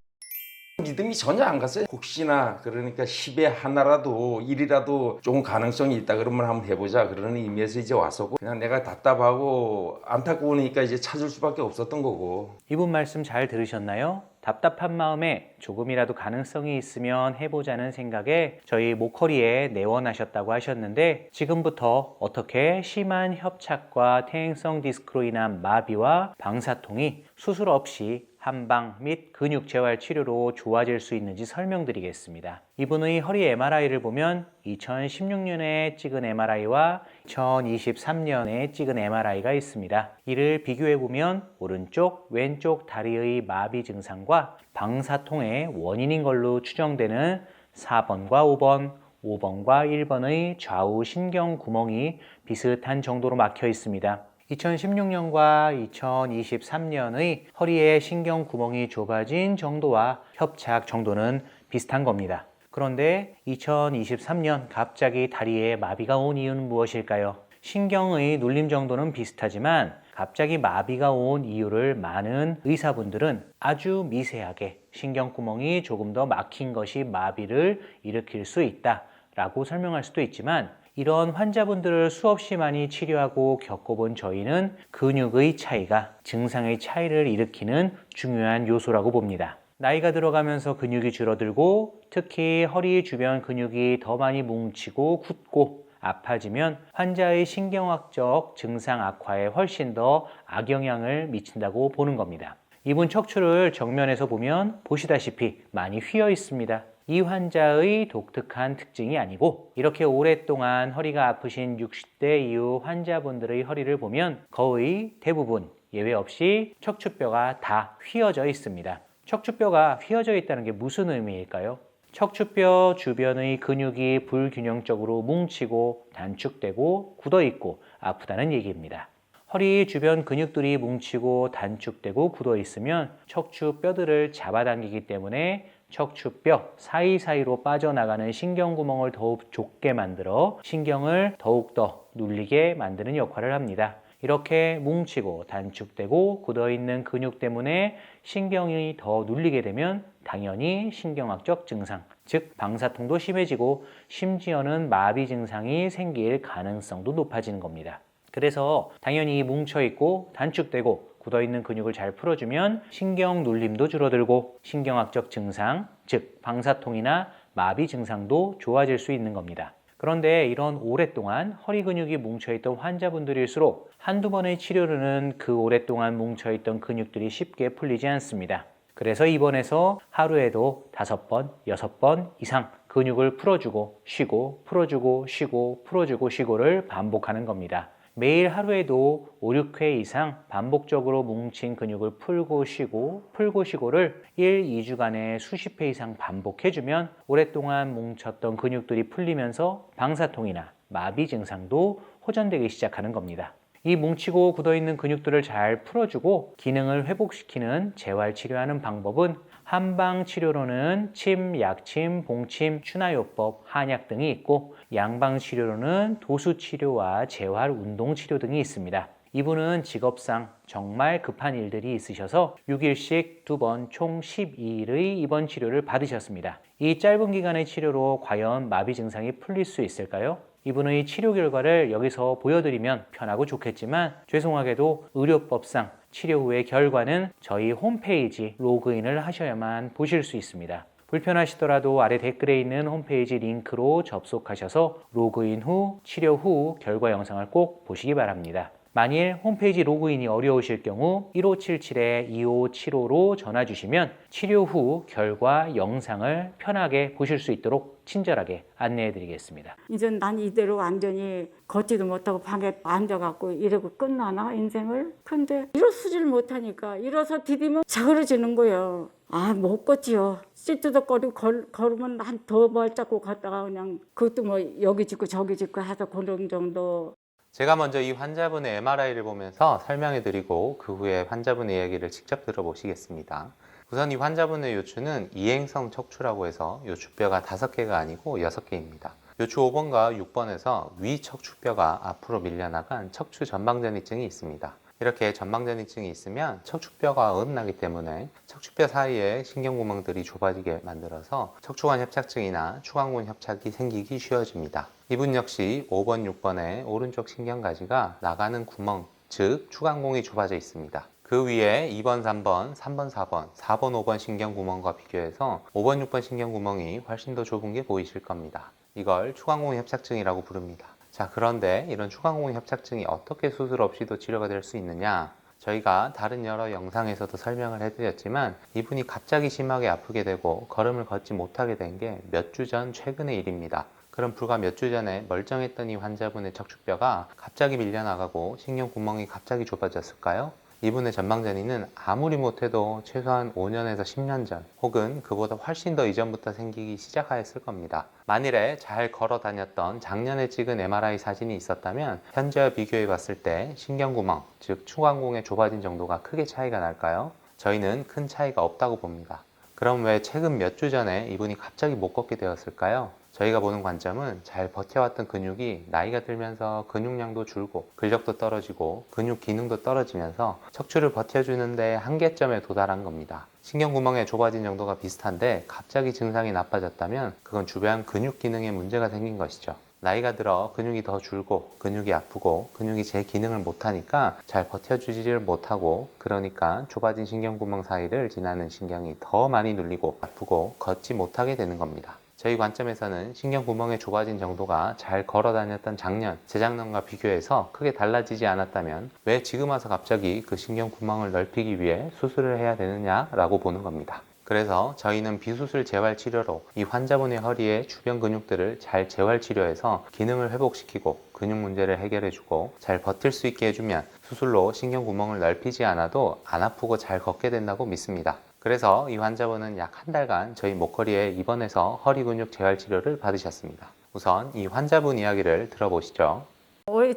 믿음이 전혀 안 갔어요. 혹시나 그러니까 10에 하나라도 1이라도 조금 가능성이 있다 그러면 한번 해보자 그러는 의미에서 이제 왔었고 그냥 내가 답답하고 안타까우니까 이제 찾을 수밖에 없었던 거고. 이분 말씀 잘 들으셨나요? 답답한 마음에 조금이라도 가능성이 있으면 해보자는 생각에 저희 모커리에 내원하셨다고 하셨는데 지금부터 어떻게 심한 협착과 퇴행성 디스크로 인한 마비와 방사통이 수술 없이 한방 및 근육 재활 치료로 좋아질 수 있는지 설명드리겠습니다. 이분의 허리 MRI를 보면 2016년에 찍은 MRI와 2023년에 찍은 MRI가 있습니다. 이를 비교해보면 오른쪽, 왼쪽 다리의 마비 증상과 방사통의 원인인 걸로 추정되는 4번과 5번, 5번과 1번의 좌우 신경 구멍이 비슷한 정도로 막혀 있습니다. 2016년과 2023년의 허리의 신경 구멍이 좁아진 정도와 협착 정도는 비슷한 겁니다. 그런데 2023년 갑자기 다리에 마비가 온 이유는 무엇일까요? 신경의 눌림 정도는 비슷하지만 갑자기 마비가 온 이유를 많은 의사분들은 아주 미세하게 신경구멍이 조금 더 막힌 것이 마비를 일으킬 수 있다라고 설명할 수도 있지만 이런 환자분들을 수없이 많이 치료하고 겪어본 저희는 근육의 차이가 증상의 차이를 일으키는 중요한 요소라고 봅니다. 나이가 들어가면서 근육이 줄어들고 특히 허리 주변 근육이 더 많이 뭉치고 굳고 아파지면 환자의 신경학적 증상 악화에 훨씬 더 악영향을 미친다고 보는 겁니다. 이분 척추를 정면에서 보면 보시다시피 많이 휘어 있습니다. 이 환자의 독특한 특징이 아니고 이렇게 오랫동안 허리가 아프신 60대 이후 환자분들의 허리를 보면 거의 대부분 예외 없이 척추뼈가 다 휘어져 있습니다. 척추뼈가 휘어져 있다는 게 무슨 의미일까요? 척추뼈 주변의 근육이 불균형적으로 뭉치고 단축되고 굳어있고 아프다는 얘기입니다. 허리 주변 근육들이 뭉치고 단축되고 굳어있으면 척추뼈들을 잡아당기기 때문에 척추뼈 사이사이로 빠져나가는 신경구멍을 더욱 좁게 만들어 신경을 더욱더 눌리게 만드는 역할을 합니다. 이렇게 뭉치고 단축되고 굳어있는 근육 때문에 신경이 더 눌리게 되면 당연히 신경학적 증상, 즉 방사통도 심해지고 심지어는 마비 증상이 생길 가능성도 높아지는 겁니다. 그래서 당연히 뭉쳐있고 단축되고 굳어있는 근육을 잘 풀어주면 신경 눌림도 줄어들고 신경학적 증상, 즉 방사통이나 마비 증상도 좋아질 수 있는 겁니다. 그런데 이런 오랫동안 허리 근육이 뭉쳐있던 환자분들일수록 한두 번의 치료로는 그 오랫동안 뭉쳐있던 근육들이 쉽게 풀리지 않습니다. 그래서 입원해서 하루에도 5번, 6번 이상 근육을 풀어주고 쉬고 풀어주고 쉬고 풀어주고 쉬고를 반복하는 겁니다. 매일 하루에도 5, 6회 이상 반복적으로 뭉친 근육을 풀고 쉬고를 1, 2주간에 수십 회 이상 반복해주면 오랫동안 뭉쳤던 근육들이 풀리면서 방사통이나 마비 증상도 호전되기 시작하는 겁니다. 이 뭉치고 굳어있는 근육들을 잘 풀어주고 기능을 회복시키는 재활치료하는 방법은 한방치료로는 침, 약침, 봉침, 추나요법, 한약 등이 있고 양방치료로는 도수치료와 재활운동치료 등이 있습니다. 이분은 직업상 정말 급한 일들이 있으셔서 6일씩 2번 총 12일의 입원 치료를 받으셨습니다. 이 짧은 기간의 치료로 과연 마비 증상이 풀릴 수 있을까요? 이분의 치료 결과를 여기서 보여드리면 편하고 좋겠지만 죄송하게도 의료법상 치료 후의 결과는 저희 홈페이지 로그인을 하셔야만 보실 수 있습니다. 불편하시더라도 아래 댓글에 있는 홈페이지 링크로 접속하셔서 로그인 후 치료 후 결과 영상을 꼭 보시기 바랍니다. 만일 홈페이지 로그인이 어려우실 경우 1577-2575로 전화 주시면 치료 후 결과 영상을 편하게 보실 수 있도록 친절하게 안내해 드리겠습니다. 이제 난 이대로 완전히 걷지도 못하고 방에 앉아갖고 이러고 끝나나 인생을? 근데 일어서질 못하니까 일어서 디디면 자그러지는 거예요. 아, 못 걷지요. 찌뚜덕거리고 걸으면 한 더 발자국 걷다가 그냥 그것도 뭐 여기 짚고 저기 짚고 해서 그런 정도. 제가 먼저 이 환자분의 MRI를 보면서 설명해 드리고 그 후에 환자분의 이야기를 직접 들어보시겠습니다. 우선 이 환자분의 요추는 이행성 척추라고 해서 요추뼈가 5개가 아니고 6개입니다. 요추 5번과 6번에서 위 척추뼈가 앞으로 밀려나간 척추 전방전이증이 있습니다. 이렇게 전방전이증이 있으면 척추뼈가 어긋나기 때문에 척추뼈 사이에 신경구멍들이 좁아지게 만들어서 척추관 협착증이나 추간근 협착이 생기기 쉬워집니다. 이분 역시 5번, 6번에 오른쪽 신경가지가 나가는 구멍, 즉 추간공이 좁아져 있습니다. 그 위에 2번, 3번, 3번, 4번, 4번, 5번 신경구멍과 비교해서 5번, 6번 신경구멍이 훨씬 더 좁은 게 보이실 겁니다. 이걸 추간공 협착증이라고 부릅니다. 자, 그런데 이런 추간공 협착증이 어떻게 수술 없이도 치료가 될 수 있느냐? 저희가 다른 여러 영상에서도 설명을 해드렸지만 이분이 갑자기 심하게 아프게 되고 걸음을 걷지 못하게 된 게 몇 주 전 최근의 일입니다. 그럼 불과 몇 주 전에 멀쩡했던 이 환자분의 척추뼈가 갑자기 밀려나가고 신경구멍이 갑자기 좁아졌을까요? 이분의 전방전이는 아무리 못해도 최소한 5년에서 10년 전 혹은 그보다 훨씬 더 이전부터 생기기 시작하였을 겁니다. 만일에 잘 걸어 다녔던 작년에 찍은 MRI 사진이 있었다면 현재와 비교해 봤을 때 신경구멍, 즉 추간공의 좁아진 정도가 크게 차이가 날까요? 저희는 큰 차이가 없다고 봅니다. 그럼 왜 최근 몇 주 전에 이분이 갑자기 못 걷게 되었을까요? 저희가 보는 관점은 잘 버텨왔던 근육이 나이가 들면서 근육량도 줄고 근력도 떨어지고 근육 기능도 떨어지면서 척추를 버텨주는데 한계점에 도달한 겁니다. 신경구멍의 좁아진 정도가 비슷한데 갑자기 증상이 나빠졌다면 그건 주변 근육 기능에 문제가 생긴 것이죠. 나이가 들어 근육이 더 줄고 근육이 아프고 근육이 제 기능을 못하니까 잘 버텨주지를 못하고 그러니까 좁아진 신경구멍 사이를 지나는 신경이 더 많이 눌리고 아프고 걷지 못하게 되는 겁니다. 저희 관점에서는 신경구멍의 좁아진 정도가 잘 걸어 다녔던 작년, 재작년과 비교해서 크게 달라지지 않았다면 왜 지금 와서 갑자기 그 신경구멍을 넓히기 위해 수술을 해야 되느냐라고 보는 겁니다. 그래서 저희는 비수술 재활치료로 이 환자분의 허리의 주변 근육들을 잘 재활치료해서 기능을 회복시키고 근육 문제를 해결해주고 잘 버틸 수 있게 해주면 수술로 신경구멍을 넓히지 않아도 안 아프고 잘 걷게 된다고 믿습니다. 그래서 이 환자분은 약 한 달간 저희 목걸이에 입원해서 허리 근육 재활치료를 받으셨습니다. 우선 이 환자분 이야기를 들어보시죠.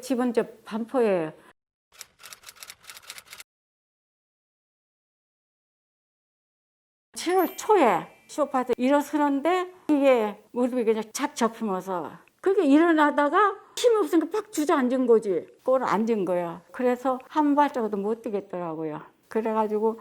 집은 저 반포에 7월 초에 소파에서 일어서는데 이게 무릎이 그냥 착 접히면서 그게 일어나다가 힘이 없으니까 팍 주저앉은 거지. 그걸 앉은 거야. 그래서 한 발자국도 못 뛰겠더라고요. 그래가지고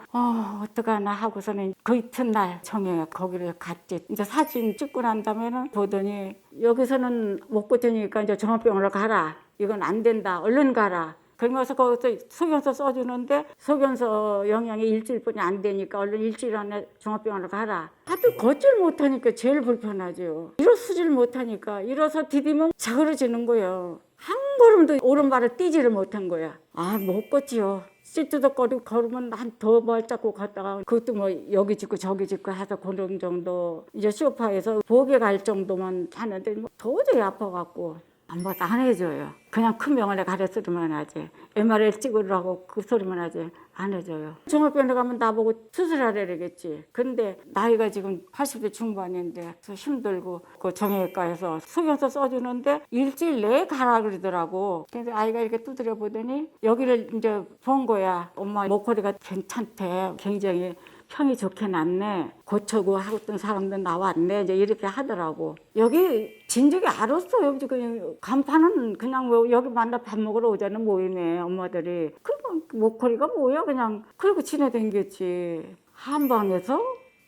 어떡하나 하고서는 그 이튿날 정형외과 거기를 갔지. 이제 사진 찍고 난 다음에는 보더니 여기서는 못 고치니까 이제 종합병원으로 가라. 이건 안 된다. 얼른 가라. 그러면서 거기서 소견서 써주는데 소견서 영양이 일주일뿐이 안 되니까 얼른 일주일 안에 종합병원으로 가라. 하도 걷질 못하니까 제일 불편하죠. 일어서질 못하니까 일어서 디디면 자그러지는 거예요. 한 걸음도 오른발을 띄지를 못한 거야. 아, 못 걷지요. 찌뚜덕거리고 걸으면 한 더 발자국 걷다가 그것도 뭐 여기 짚고 저기 짚고 해서 그런 정도. 이제 소파에서 목에 갈 정도만 하는데 뭐 도저히 아파갖고 아무것도 안 해줘요. 그냥 큰 병원에 가려 소리만 하지. MRI 찍으라고 그 소리만 하지 안 해줘요. 종합병원에 가면 나보고 수술하래겠지. 근데 나이가 지금 80대 중반인데 힘들고 그 정형외과에서 소견서 써주는데 일주일 내에 가라 그러더라고. 그래서 아이가 이렇게 두드려 보더니 여기를 이제 본 거야. 엄마 목걸이가 괜찮대. 굉장히 평이 좋게 났네. 고쳐고 하고 있던 사람들 나왔네. 이제 이렇게 하더라고. 여기 진즉에 알았어요. 그냥 간판은 그냥 뭐 여기 만나 밥 먹으러 오자는 모임에 엄마들이. 그럼 목걸이가 뭐야 그냥. 그리고 지나다녔지. 한방에서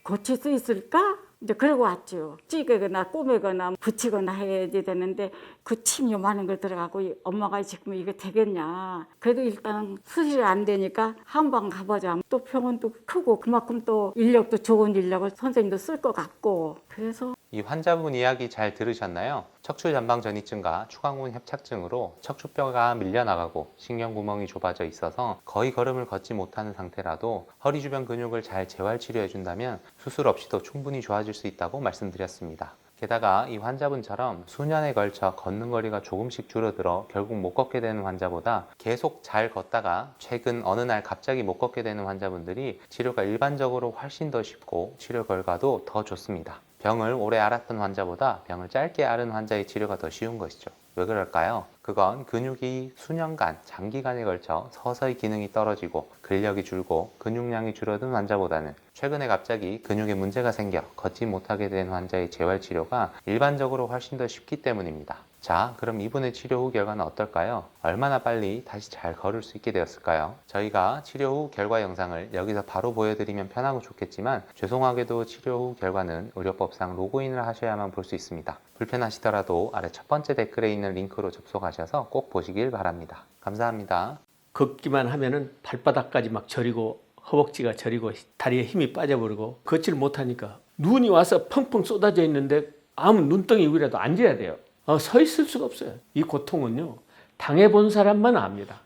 고칠 수 있을까? 이제 그러고 왔죠. 찌개거나 꼬매거나 붙이거나 해야지 되는데 그 침 요만한 걸 들어가고 엄마가 지금 이게 되겠냐. 그래도 일단 수술이 안 되니까 한방 가보자. 또 병원도 크고 그만큼 또 인력도 좋은 인력을 선생님도 쓸 것 같고 그래서 이 환자분 이야기 잘 들으셨나요? 척추 전방 전이증과 추간근 협착증으로 척추뼈가 밀려나가고 신경구멍이 좁아져 있어서 거의 걸음을 걷지 못하는 상태라도 허리 주변 근육을 잘 재활 치료해 준다면 수술 없이도 충분히 좋아질 수 있다고 말씀드렸습니다. 게다가 이 환자분처럼 수년에 걸쳐 걷는 거리가 조금씩 줄어들어 결국 못 걷게 되는 환자보다 계속 잘 걷다가 최근 어느 날 갑자기 못 걷게 되는 환자분들이 치료가 일반적으로 훨씬 더 쉽고 치료 결과도 더 좋습니다. 병을 오래 앓았던 환자보다 병을 짧게 앓은 환자의 치료가 더 쉬운 것이죠. 왜 그럴까요? 그건 근육이 수년간, 장기간에 걸쳐 서서히 기능이 떨어지고 근력이 줄고 근육량이 줄어든 환자보다는 최근에 갑자기 근육에 문제가 생겨 걷지 못하게 된 환자의 재활 치료가 일반적으로 훨씬 더 쉽기 때문입니다. 자, 그럼 이분의 치료 후 결과는 어떨까요? 얼마나 빨리 다시 잘 걸을 수 있게 되었을까요? 저희가 치료 후 결과 영상을 여기서 바로 보여드리면 편하고 좋겠지만 죄송하게도 치료 후 결과는 의료법상 로그인을 하셔야만 볼 수 있습니다. 불편하시더라도 아래 첫 번째 댓글에 있는 링크로 접속하셔서 꼭 보시길 바랍니다. 감사합니다. 걷기만 하면은 발바닥까지 막 저리고 허벅지가 저리고 다리에 힘이 빠져버리고 걷지를 못하니까 눈이 와서 펑펑 쏟아져 있는데 아무 눈덩이 위라도 앉아야 돼요. 서 있을 수가 없어요. 이 고통은요, 당해본 사람만 압니다.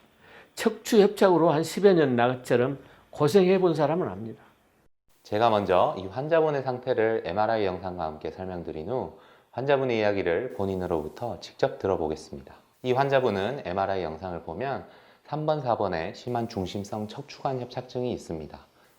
척추 협착으로 한 10여 년 나처럼 고생해본 사람은 압니다. 제가 먼저 이 환자분의 상태를 MRI 영상과 함께 설명드린 후 환자분의 이야기를 본인으로부터 직접 들어보겠습니다. 이 환자분은 MRI 영상을 보면 3번, 4번에 심한 중심성 척추관 협착증이 있습니다.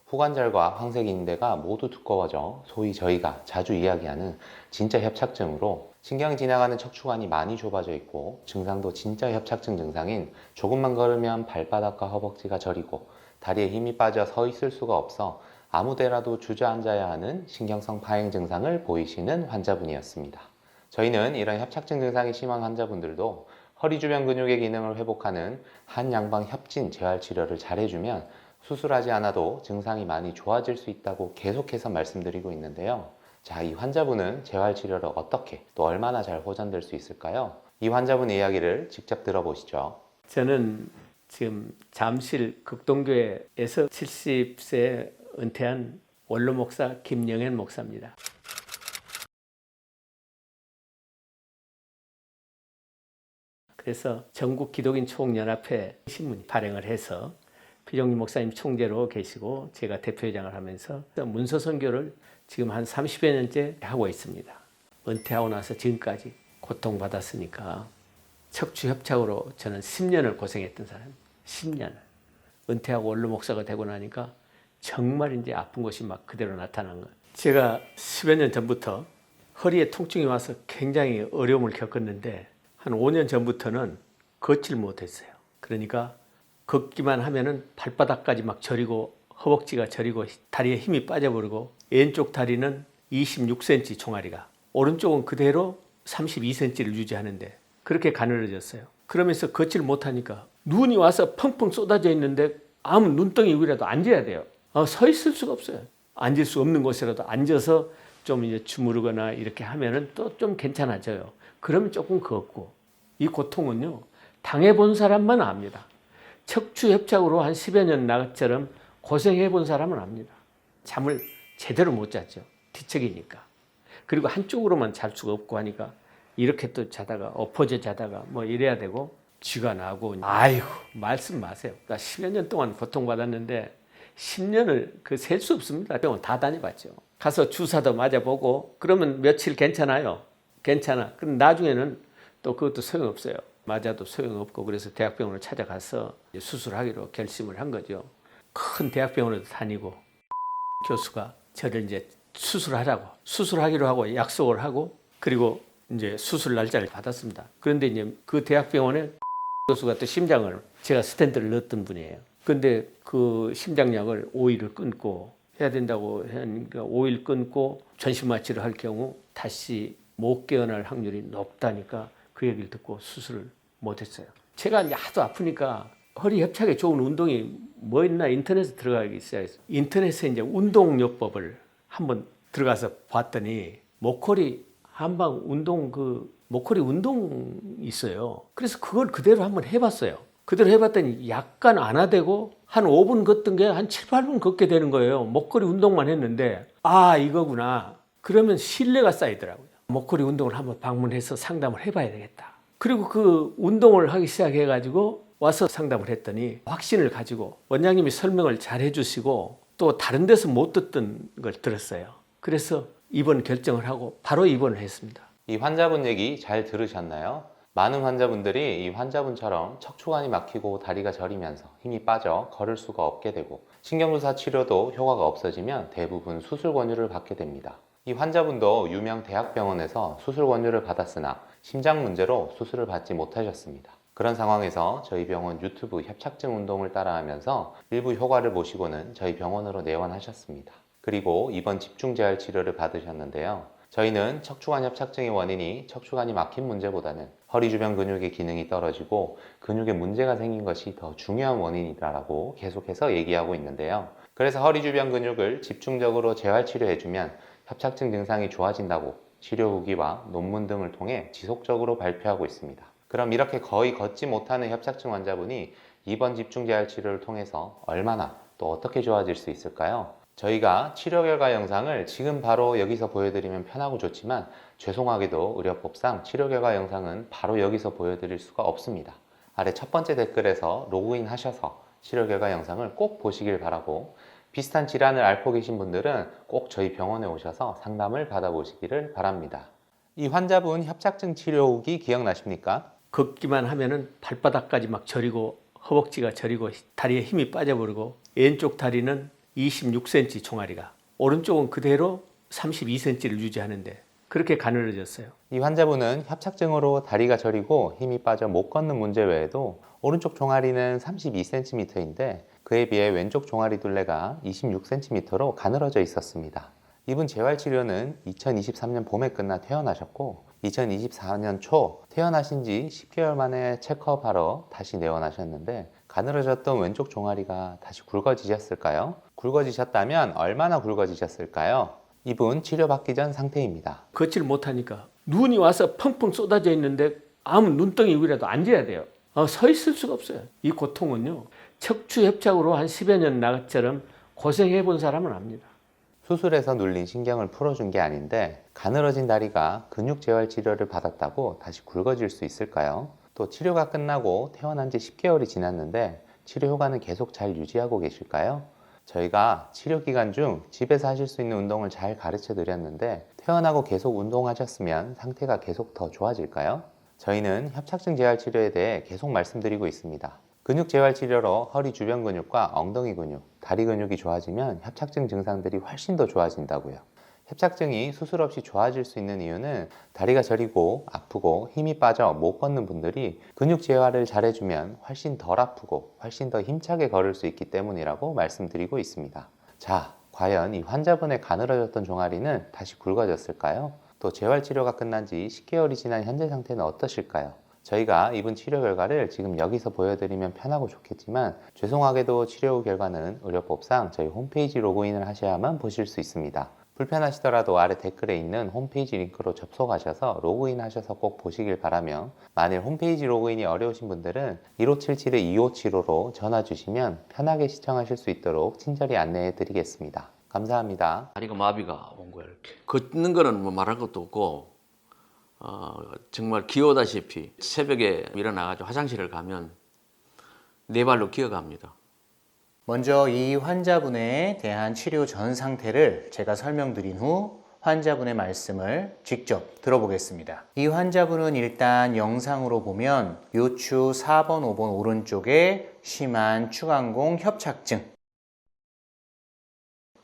후관절과 황색인대가 모두 두꺼워져 소위 저희가 자주 이야기하는 진짜 협착증으로 신경이 지나가는 척추관이 많이 좁아져 있고 증상도 진짜 협착증 증상인 조금만 걸으면 발바닥과 허벅지가 저리고 다리에 힘이 빠져 서 있을 수가 없어 아무 데라도 주저앉아야 하는 신경성 파행 증상을 보이시는 환자분이었습니다. 저희는 이런 협착증 증상이 심한 환자분들도 허리 주변 근육의 기능을 회복하는 한양방 협진 재활 치료를 잘 해주면 수술하지 않아도 증상이 많이 좋아질 수 있다고 계속해서 말씀드리고 있는데요. 자, 이 환자분은 재활 치료를 어떻게 또 얼마나 잘 호전될 수 있을까요? 이 환자분의 이야기를 직접 들어보시죠. 저는 지금 잠실 극동교회에서 70세 은퇴한 원로 목사 김영현 목사입니다. 그래서 전국 기독인 총연합회 신문 발행을 해서 피종기 목사님 총재로 계시고 제가 대표회장을 하면서 문서 선교를 지금 한 30여 년째 하고 있습니다. 은퇴하고 나서 지금까지 고통받았으니까 척추 협착으로 저는 10년을 고생했던 사람, 10년을. 은퇴하고 원로 목사가 되고 나니까 정말 이제 아픈 곳이 막 그대로 나타난 거예요. 제가 10여 년 전부터 허리에 통증이 와서 굉장히 어려움을 겪었는데 한 5년 전부터는 걷질 못했어요. 그러니까 걷기만 하면은 발바닥까지 막 저리고 허벅지가 저리고 다리에 힘이 빠져버리고 왼쪽 다리는 26cm 종아리가 오른쪽은 그대로 32cm를 유지하는데 그렇게 가늘어졌어요. 그러면서 걷지를 못하니까 눈이 와서 펑펑 쏟아져 있는데 아무 눈덩이 위라도 앉아야 돼요. 서 있을 수가 없어요. 앉을 수 없는 곳이라도 앉아서 좀 이제 주무르거나 이렇게 하면은 또 좀 괜찮아져요. 그러면 조금 걷고. 이 고통은요, 당해본 사람만 압니다. 척추 협착으로 한 10여 년 나처럼 고생해본 사람은 압니다. 잠을 제대로 못 잤죠. 뒤척이니까. 그리고 한쪽으로만 잘 수가 없고 하니까 이렇게 또 자다가 엎어져 자다가 뭐 이래야 되고 쥐가 나고 아이고 말씀 마세요. 그러니까 10여 년 동안 고통받았는데 10년을 셀 수 없습니다. 병원 다 다녀봤죠. 가서 주사도 맞아보고 그러면 며칠 괜찮아요. 괜찮아. 그럼 나중에는 또 또 그것도 소용없어요. 맞아도 소용없고 그래서 대학병원을 찾아가서 수술하기로 결심을 한 거죠. 큰 대학병원에도 다니고 교수가 저를 이제 수술하기로 하고 약속을 하고 그리고 이제 수술 날짜를 받았습니다. 그런데 이제 그 대학병원에 교수가 또 심장을 제가 스텐트를 넣었던 분이에요. 근데 그 심장약을 5일을 끊고 해야 된다고 하니까 5일 끊고 전신마취를 할 경우 다시 못 깨어날 확률이 높다니까 그 얘기를 듣고 수술을 못했어요. 제가 이제 하도 아프니까 허리 협착에 좋은 운동이 뭐 있나 인터넷에 들어가기 시작했어요. 인터넷에 이제 운동요법을 한번 들어가서 봤더니 목걸이 한방 운동 목걸이 운동 있어요. 그래서 그걸 그대로 한번 해봤어요. 그대로 해봤더니 약간 안아대고 한 5분 걷던 게 한 7, 8분 걷게 되는 거예요. 목걸이 운동만 했는데 이거구나. 그러면 신뢰가 쌓이더라고요. 목걸이 운동을 한번 방문해서 상담을 해봐야 되겠다. 그리고 그 운동을 하기 시작해가지고 와서 상담을 했더니 확신을 가지고 원장님이 설명을 잘 해주시고 또 다른 데서 못 듣던 걸 들었어요. 그래서 입원 결정을 하고 바로 입원을 했습니다. 이 환자분 얘기 잘 들으셨나요? 많은 환자분들이 이 환자분처럼 척추관이 막히고 다리가 저리면서 힘이 빠져 걸을 수가 없게 되고 신경주사 치료도 효과가 없어지면 대부분 수술 권유를 받게 됩니다. 이 환자분도 유명 대학병원에서 수술 권유를 받았으나 심장 문제로 수술을 받지 못하셨습니다. 그런 상황에서 저희 병원 유튜브 협착증 운동을 따라하면서 일부 효과를 보시고는 저희 병원으로 내원하셨습니다. 그리고 이번 집중재활 치료를 받으셨는데요. 저희는 척추관 협착증의 원인이 척추관이 막힌 문제보다는 허리 주변 근육의 기능이 떨어지고 근육에 문제가 생긴 것이 더 중요한 원인이라고 계속해서 얘기하고 있는데요. 그래서 허리 주변 근육을 집중적으로 재활 치료해주면 협착증 증상이 좋아진다고 치료 후기와 논문 등을 통해 지속적으로 발표하고 있습니다. 그럼 이렇게 거의 걷지 못하는 협착증 환자분이 이번 집중재활 치료를 통해서 얼마나 또 어떻게 좋아질 수 있을까요? 저희가 치료 결과 영상을 지금 바로 여기서 보여드리면 편하고 좋지만 죄송하게도 의료법상 치료 결과 영상은 바로 여기서 보여드릴 수가 없습니다. 아래 첫 번째 댓글에서 로그인 하셔서 치료 결과 영상을 꼭 보시길 바라고 비슷한 질환을 앓고 계신 분들은 꼭 저희 병원에 오셔서 상담을 받아보시기를 바랍니다. 이 환자분 협착증 치료 후기 기억나십니까? 걷기만 하면은 발바닥까지 막 저리고 허벅지가 저리고 다리에 힘이 빠져버리고 왼쪽 다리는 26cm 종아리가 오른쪽은 그대로 32cm를 유지하는데 그렇게 가늘어졌어요. 이 환자분은 협착증으로 다리가 저리고 힘이 빠져 못 걷는 문제 외에도 오른쪽 종아리는 32cm인데 그에 비해 왼쪽 종아리 둘레가 26cm로 가늘어져 있었습니다. 이분 재활치료는 2023년 봄에 끝나 퇴원하셨고 2024년 초 퇴원하신 지 10개월 만에 체크업하러 다시 내원하셨는데 가늘어졌던 왼쪽 종아리가 다시 굵어지셨을까요? 굵어지셨다면 얼마나 굵어지셨을까요? 이분 치료받기 전 상태입니다. 걷지를 못하니까 눈이 와서 펑펑 쏟아져 있는데 아무 눈덩이 위라도 앉아야 돼요. 서 있을 수가 없어요. 이 고통은요. 척추 협착으로 한 10여 년 나처럼 고생해 본 사람은 압니다. 수술해서 눌린 신경을 풀어준 게 아닌데 가늘어진 다리가 근육 재활 치료를 받았다고 다시 굵어질 수 있을까요? 또 치료가 끝나고 퇴원한 지 10개월이 지났는데 치료 효과는 계속 잘 유지하고 계실까요? 저희가 치료 기간 중 집에서 하실 수 있는 운동을 잘 가르쳐 드렸는데 퇴원하고 계속 운동하셨으면 상태가 계속 더 좋아질까요? 저희는 협착증 재활 치료에 대해 계속 말씀드리고 있습니다. 근육 재활 치료로 허리 주변 근육과 엉덩이 근육, 다리 근육이 좋아지면 협착증 증상들이 훨씬 더 좋아진다고요. 협착증이 수술 없이 좋아질 수 있는 이유는 다리가 저리고 아프고 힘이 빠져 못 걷는 분들이 근육 재활을 잘해주면 훨씬 덜 아프고 훨씬 더 힘차게 걸을 수 있기 때문이라고 말씀드리고 있습니다. 자, 과연 이 환자분의 가늘어졌던 종아리는 다시 굵어졌을까요? 또 재활 치료가 끝난 지 10개월이 지난 현재 상태는 어떠실까요? 저희가 이분 치료 결과를 지금 여기서 보여드리면 편하고 좋겠지만 죄송하게도 치료 후 결과는 의료법상 저희 홈페이지 로그인을 하셔야만 보실 수 있습니다. 불편하시더라도 아래 댓글에 있는 홈페이지 링크로 접속하셔서 로그인 하셔서 꼭 보시길 바라며 만일 홈페이지 로그인이 어려우신 분들은 1577-2575로 전화 주시면 편하게 시청하실 수 있도록 친절히 안내해 드리겠습니다. 감사합니다. 다리가 마비가 온 거예요. 이렇게 걷는 거는 뭐 말할 것도 없고 정말 기어다시피 새벽에 일어나가지고 화장실을 가면 네 발로 기어갑니다. 먼저 이 환자분에 대한 치료 전 상태를 제가 설명드린 후 환자분의 말씀을 직접 들어보겠습니다. 이 환자분은 일단 영상으로 보면 요추 4번, 5번 오른쪽에 심한 추간공 협착증,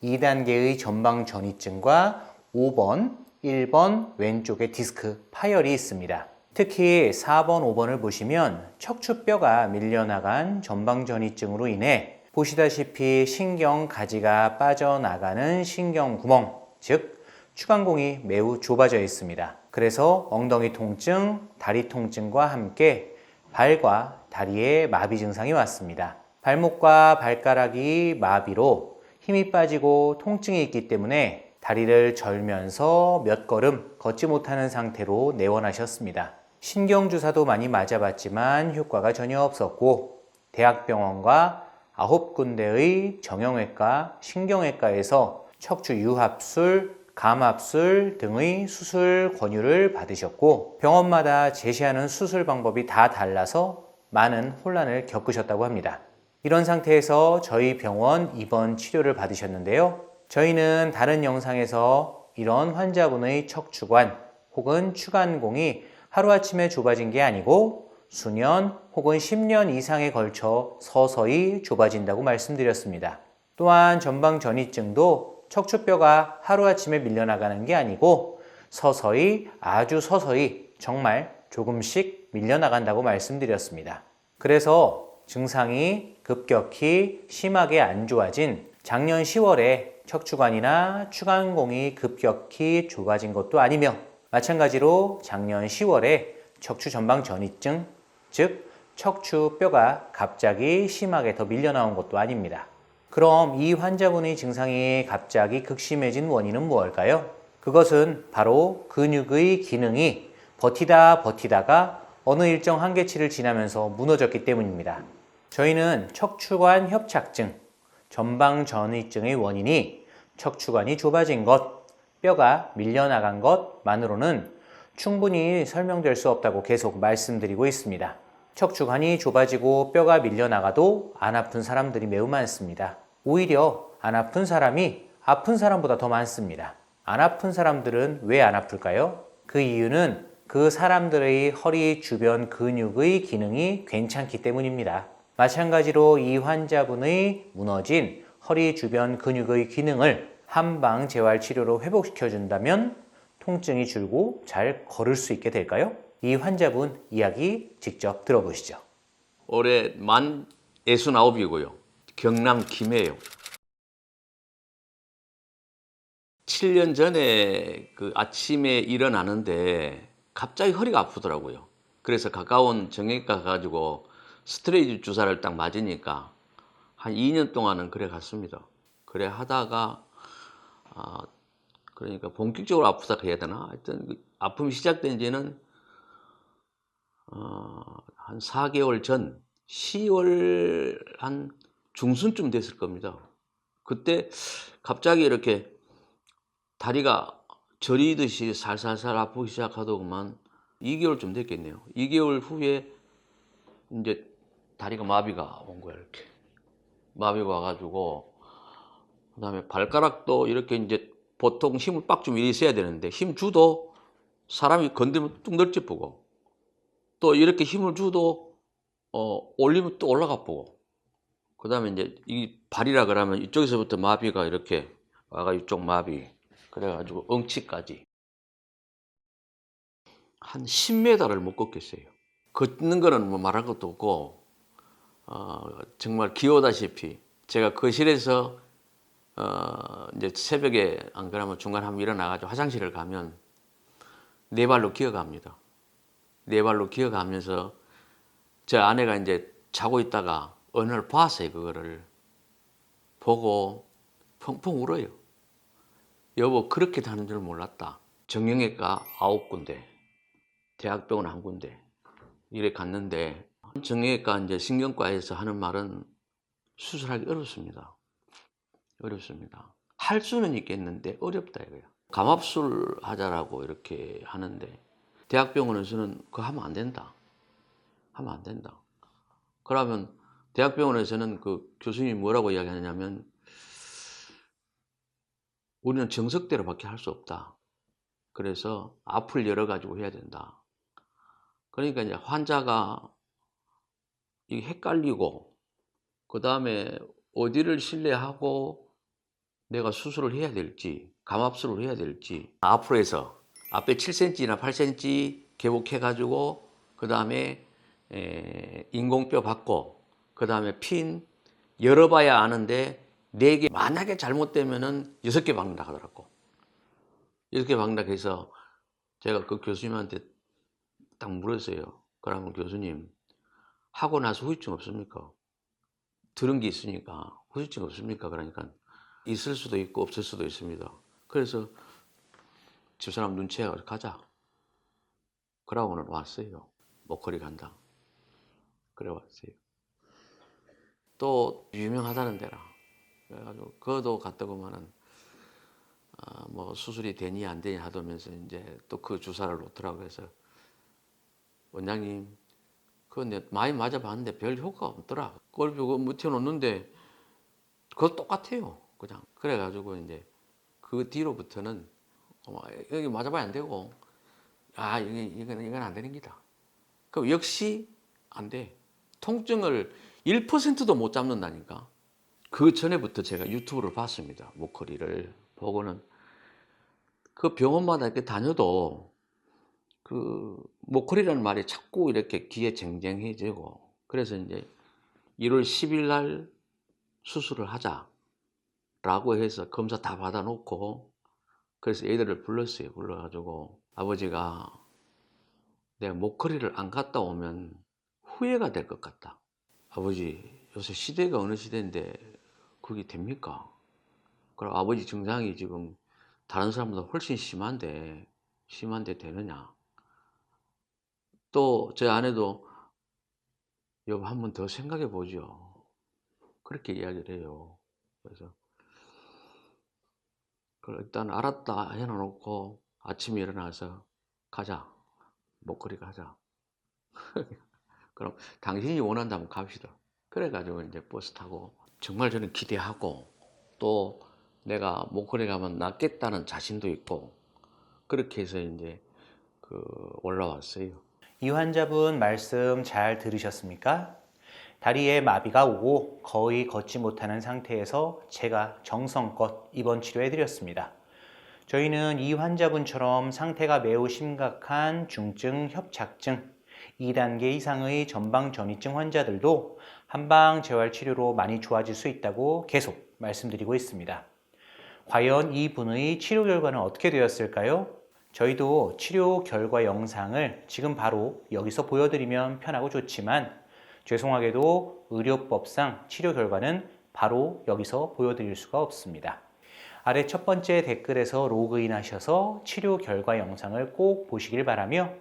2단계의 전방전이증과 5번, 1번 왼쪽에 디스크 파열이 있습니다. 특히 4번, 5번을 보시면 척추뼈가 밀려나간 전방전이증으로 인해 보시다시피 신경 가지가 빠져나가는 신경구멍, 즉 추간공이 매우 좁아져 있습니다. 그래서 엉덩이 통증, 다리 통증과 함께 발과 다리에 마비 증상이 왔습니다. 발목과 발가락이 마비로 힘이 빠지고 통증이 있기 때문에 다리를 절면서 몇 걸음 걷지 못하는 상태로 내원하셨습니다. 신경주사도 많이 맞아봤지만 효과가 전혀 없었고 대학병원과 9군데의 정형외과, 신경외과에서 척추 유합술, 감압술 등의 수술 권유를 받으셨고 병원마다 제시하는 수술 방법이 다 달라서 많은 혼란을 겪으셨다고 합니다. 이런 상태에서 저희 병원 입원 치료를 받으셨는데요. 저희는 다른 영상에서 이런 환자분의 척추관 혹은 추간공이 하루아침에 좁아진 게 아니고 수년 혹은 10년 이상에 걸쳐 서서히 좁아진다고 말씀드렸습니다. 또한 전방전이증도 척추뼈가 하루아침에 밀려나가는 게 아니고 서서히, 아주 서서히 정말 조금씩 밀려나간다고 말씀드렸습니다. 그래서 증상이 급격히 심하게 안 좋아진 작년 10월에 척추관이나 추간공이 급격히 좁아진 것도 아니며 마찬가지로 작년 10월에 척추 전방전이증, 즉 척추뼈가 갑자기 심하게 더 밀려나온 것도 아닙니다. 그럼 이 환자분의 증상이 갑자기 극심해진 원인은 무엇일까요? 그것은 바로 근육의 기능이 버티다가 어느 일정 한계치를 지나면서 무너졌기 때문입니다. 저희는 척추관 협착증, 전방전이증의 원인이 척추관이 좁아진 것, 뼈가 밀려나간 것만으로는 충분히 설명될 수 없다고 계속 말씀드리고 있습니다. 척추관이 좁아지고 뼈가 밀려나가도 안 아픈 사람들이 매우 많습니다. 오히려 안 아픈 사람이 아픈 사람보다 더 많습니다. 안 아픈 사람들은 왜 안 아플까요? 그 이유는 그 사람들의 허리 주변 근육의 기능이 괜찮기 때문입니다. 마찬가지로 이 환자분의 무너진 허리 주변 근육의 기능을 한방 재활 치료로 회복시켜 준다면 통증이 줄고 잘 걸을 수 있게 될까요? 이 환자분 이야기 직접 들어보시죠. 올해 만 69이고요. 경남 김해요. 7년 전에 그 아침에 일어나는데 갑자기 허리가 아프더라고요. 그래서 가까운 정형외과 가가지고 스테로이드 주사를 딱 맞으니까 한 2년 동안은 그래 갔습니다. 그래 하다가 그러니까 본격적으로 아프다 해야 되나? 하여튼 아픔이 시작된 지는 한 4개월 전 10월 한 중순쯤 됐을 겁니다. 그때 갑자기 이렇게 다리가 저리듯이 살살살 아프기 시작하더구만 2개월쯤 됐겠네요. 2개월 후에 이제 다리가 마비가 온 거야. 이렇게 마비가 와가지고 그다음에 발가락도 이렇게 이제 보통 힘을 빡 좀 있어야 되는데 힘 주도 사람이 건드리면 뚝 널찍보고 또 이렇게 힘을 주도 올리면 또 올라가 보고 그다음에 이제 이 발이라 그러면 이쪽에서부터 마비가 이렇게 와가 이쪽 마비 그래가지고 엉치까지 한 10m를 못 걷겠어요. 걷는 거는 뭐 말할 것도 없고 정말 기어다시피 제가 거실에서 이제 새벽에 안 그러면 중간에 한번 일어나가지고 화장실을 가면 네 발로 기어갑니다. 네 발로 기어가면서 제 아내가 이제 자고 있다가 어느 날 봤어요. 그거를 보고 펑펑 울어요. 여보 그렇게 다는 줄 몰랐다. 정형외과 9군데, 대학병원 1군데 이래 갔는데 정형외과 이제 신경과에서 하는 말은 수술하기 어렵습니다. 어렵습니다. 할 수는 있겠는데 어렵다 이거야. 감압술 하자라고 이렇게 하는데 대학병원에서는 그거 하면 안 된다. 하면 안 된다. 그러면 대학병원에서는 그 교수님이 뭐라고 이야기하냐면 우리는 정석대로밖에 할 수 없다. 그래서 앞을 열어가지고 해야 된다. 그러니까 이제 환자가 이 헷갈리고, 그 다음에 어디를 신뢰하고 내가 수술을 해야 될지, 감압술을 해야 될지, 앞으로 해서 앞에 7cm나 8cm 개복해가지고, 그 다음에 인공뼈 받고, 그 다음에 핀 열어봐야 아는데 4개, 만약에 잘못되면은 6개 박는다 하더라고. 6개 박는다 해서 제가 그 교수님한테 딱 물었어요. 그러면 교수님, 하고 나서 후유증 없습니까? 들은 게 있으니까 후유증 없습니까? 그러니까 있을 수도 있고 없을 수도 있습니다. 그래서 집사람 눈치해가지고 가자. 그러고는 왔어요. 목걸이 간다. 그래 왔어요. 또 유명하다는 데라. 그래가지고 그것도 갔다 오면은 뭐 수술이 되니 안 되니 하다면서 이제 또 그 주사를 놓더라고. 해서 원장님, 그거 내가 많이 맞아봤는데 별 효과가 없더라. 꼴비 그거 묻혀놓는데 그거 똑같아요. 그냥. 그래가지고 이제 그 뒤로부터는 여기 맞아봐야 안 되고, 이건 안 되는 기다. 그 역시 안 돼. 통증을 1%도 못 잡는다니까. 그 전에부터 제가 유튜브를 봤습니다. 목걸이를 보고는 그 병원마다 이렇게 다녀도 그 목걸이라는 말이 자꾸 이렇게 귀에 쟁쟁해지고, 그래서 이제 1월 10일 날 수술을 하자라고 해서 검사 다 받아놓고, 그래서 애들을 불렀어요. 불러가지고 아버지가 내가 목걸이를 안 갖다 오면 후회가 될 것 같다. 아버지, 요새 시대가 어느 시대인데 그게 됩니까? 그럼 아버지 증상이 지금 다른 사람보다 훨씬 심한데 되느냐? 또 제 아내도 여보 한 번 더 생각해 보죠. 그렇게 이야기를 해요. 그래서 일단 알았다 해놓고 아침에 일어나서 가자. 목걸이 가자. 그럼 당신이 원한다면 갑시다. 그래가지고 이제 버스 타고 정말 저는 기대하고, 또 내가 목걸이 가면 낫겠다는 자신도 있고, 그렇게 해서 이제 올라왔어요. 이 환자분 말씀 잘 들으셨습니까? 다리에 마비가 오고 거의 걷지 못하는 상태에서 제가 정성껏 입원 치료해 드렸습니다. 저희는 이 환자분처럼 상태가 매우 심각한 중증 협착증 2단계 이상의 전방전이증 환자들도 한방 재활치료로 많이 좋아질 수 있다고 계속 말씀드리고 있습니다. 과연 이분의 치료 결과는 어떻게 되었을까요? 저희도 치료 결과 영상을 지금 바로 여기서 보여드리면 편하고 좋지만, 죄송하게도 의료법상 치료 결과는 바로 여기서 보여드릴 수가 없습니다. 아래 첫 번째 댓글에서 로그인 하셔서 치료 결과 영상을 꼭 보시길 바라며,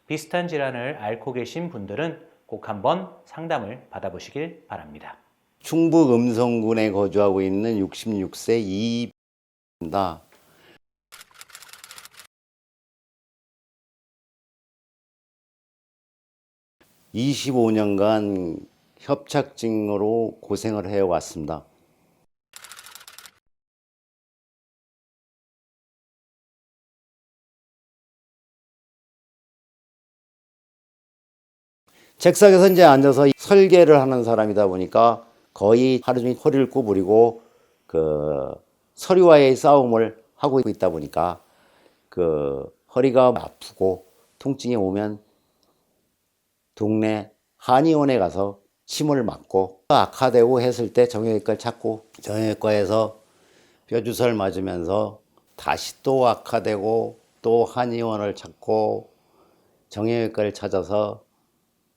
비슷한 질환을 앓고 계신 분들은 꼭 한번 상담을 받아보시길 바랍니다. 충북 음성군에 거주하고 있는 66세 이입니다. 25년간 협착증으로 고생을 해왔습니다. 책상에서 이제 앉아서 설계를 하는 사람이다 보니까 거의 하루 종일 허리를 구부리고 그 서류와의 싸움을 하고 있다 보니까 그 허리가 아프고 통증이 오면 동네 한의원에 가서 침을 맞고, 악화되고 했을 때 정형외과를 찾고, 정형외과에서 뼈주사를 맞으면서 다시 또 악화되고 또 한의원을 찾고 정형외과를 찾아서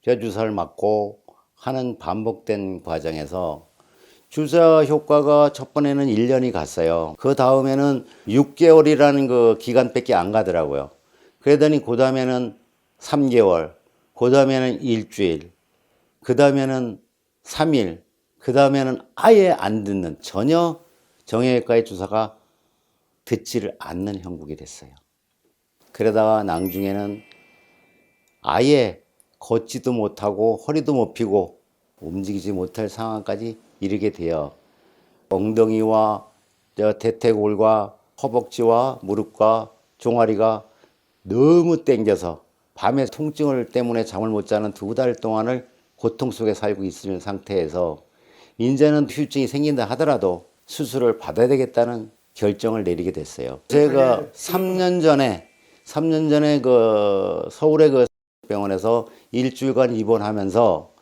뼈주사를 맞고 하는 반복된 과정에서 주사 효과가 첫 번에는 1년이 갔어요. 그 다음에는 6개월이라는 그 기간밖에 안 가더라고요. 그러더니 그 다음에는 3개월, 그 다음에는 일주일, 그 다음에는 3일, 그 다음에는 아예 안 듣는, 전혀 정형외과의 주사가 듣지를 않는 형국이 됐어요. 그러다가 나중에는 아예 걷지도 못하고 허리도 못 펴고 움직이지 못할 상황까지 이르게 되어 엉덩이와 대퇴골과 허벅지와 무릎과 종아리가 너무 땡겨서 밤에 통증을 때문에 잠을 못 자는 2달 동안을 고통 속에 살고 있는 상태에서 이제는 후유증이 생긴다 하더라도 수술을 받아야 되겠다는 결정을 내리게 됐어요. 제가 3년 전에 그 서울의 그 병원에서 일주일간 입원하면서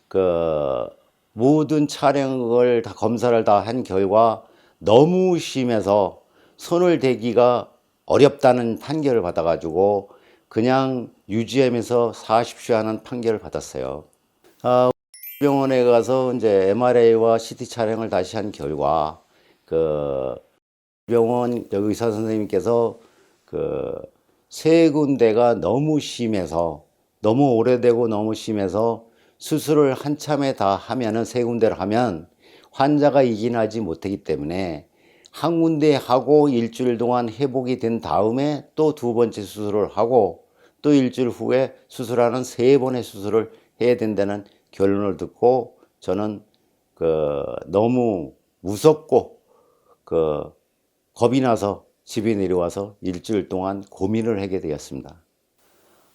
그 모든 촬영을 다 검사를 다 한 결과 너무 심해서 손을 대기가 어렵다는 판결을 받아가지고 그냥 유지하면서 사십시오 하는 판결을 받았어요. 병원에 가서 이제 MRI와 CT 촬영을 다시 한 결과 그 병원 의사 선생님께서 그 3군데가 너무 심해서 너무 오래되고 너무 심해서 수술을 한참에 다 하면은 3군데를 하면 환자가 이긴하지 못하기 때문에 한 군데 하고 일주일 동안 회복이 된 다음에 또 2번째 수술을 하고 또 일주일 후에 수술하는 3번의 수술을 해야 된다는 결론을 듣고 저는 그 너무 무섭고 그 겁이 나서 집에 내려와서 일주일 동안 고민을 하게 되었습니다.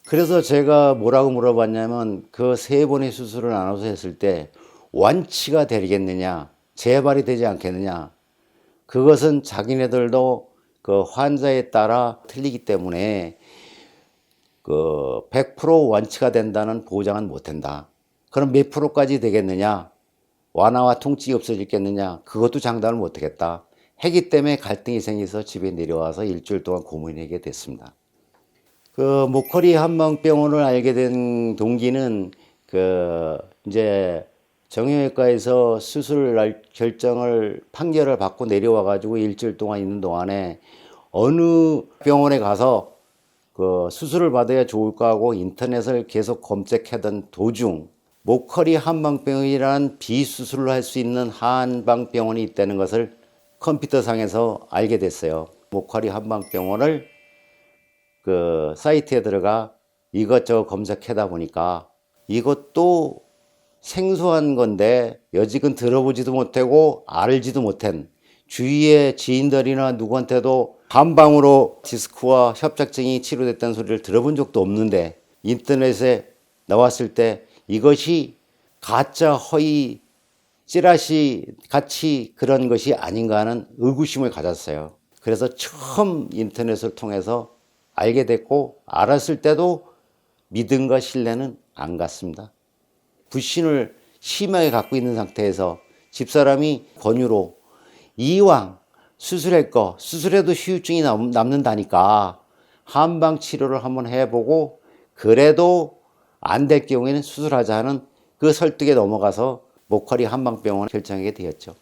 그래서 제가 뭐라고 물어봤냐면 그 3번의 수술을 나눠서 했을 때 완치가 되겠느냐, 재발이 되지 않겠느냐. 그것은 자기네들도 그 환자에 따라 틀리기 때문에 그 100% 완치가 된다는 보장은 못 한다. 그럼 몇 프로까지 되겠느냐? 완화와 통증이 없어지겠느냐? 그것도 장담을 못 하겠다. 했기 때문에 갈등이 생겨서 집에 내려와서 일주일 동안 고민하게 됐습니다. 그 목걸이 한방병원을 알게 된 동기는 그 이제 정형외과에서 수술 결정을 판결을 받고 내려와 가지고 일주일 동안 있는 동안에 어느 병원에 가서 그 수술을 받아야 좋을까 하고 인터넷을 계속 검색하던 도중 목걸이 한방병원이라는 비수술을 할 수 있는 한방병원이 있다는 것을 컴퓨터상에서 알게 됐어요. 목걸이 한방병원을 그 사이트에 들어가 이것저것 검색하다 보니까 이것도 생소한 건데 여지껏 들어보지도 못하고 알지도 못한 주위의 지인들이나 누구한테도 한방으로 디스크와 협착증이 치료됐다는 소리를 들어본 적도 없는데 인터넷에 나왔을 때 이것이 가짜 허위 찌라시 같이 그런 것이 아닌가 하는 의구심을 가졌어요. 그래서 처음 인터넷을 통해서 알게 됐고 알았을 때도 믿음과 신뢰는 안 갔습니다. 불신을 심하게 갖고 있는 상태에서 집사람이 권유로 이왕 수술할 거 수술해도 후유증이 남는다니까 한방 치료를 한번 해보고 그래도 안 될 경우에는 수술하자 하는 그 설득에 넘어가서 목걸이 한방병원을 결정하게 되었죠.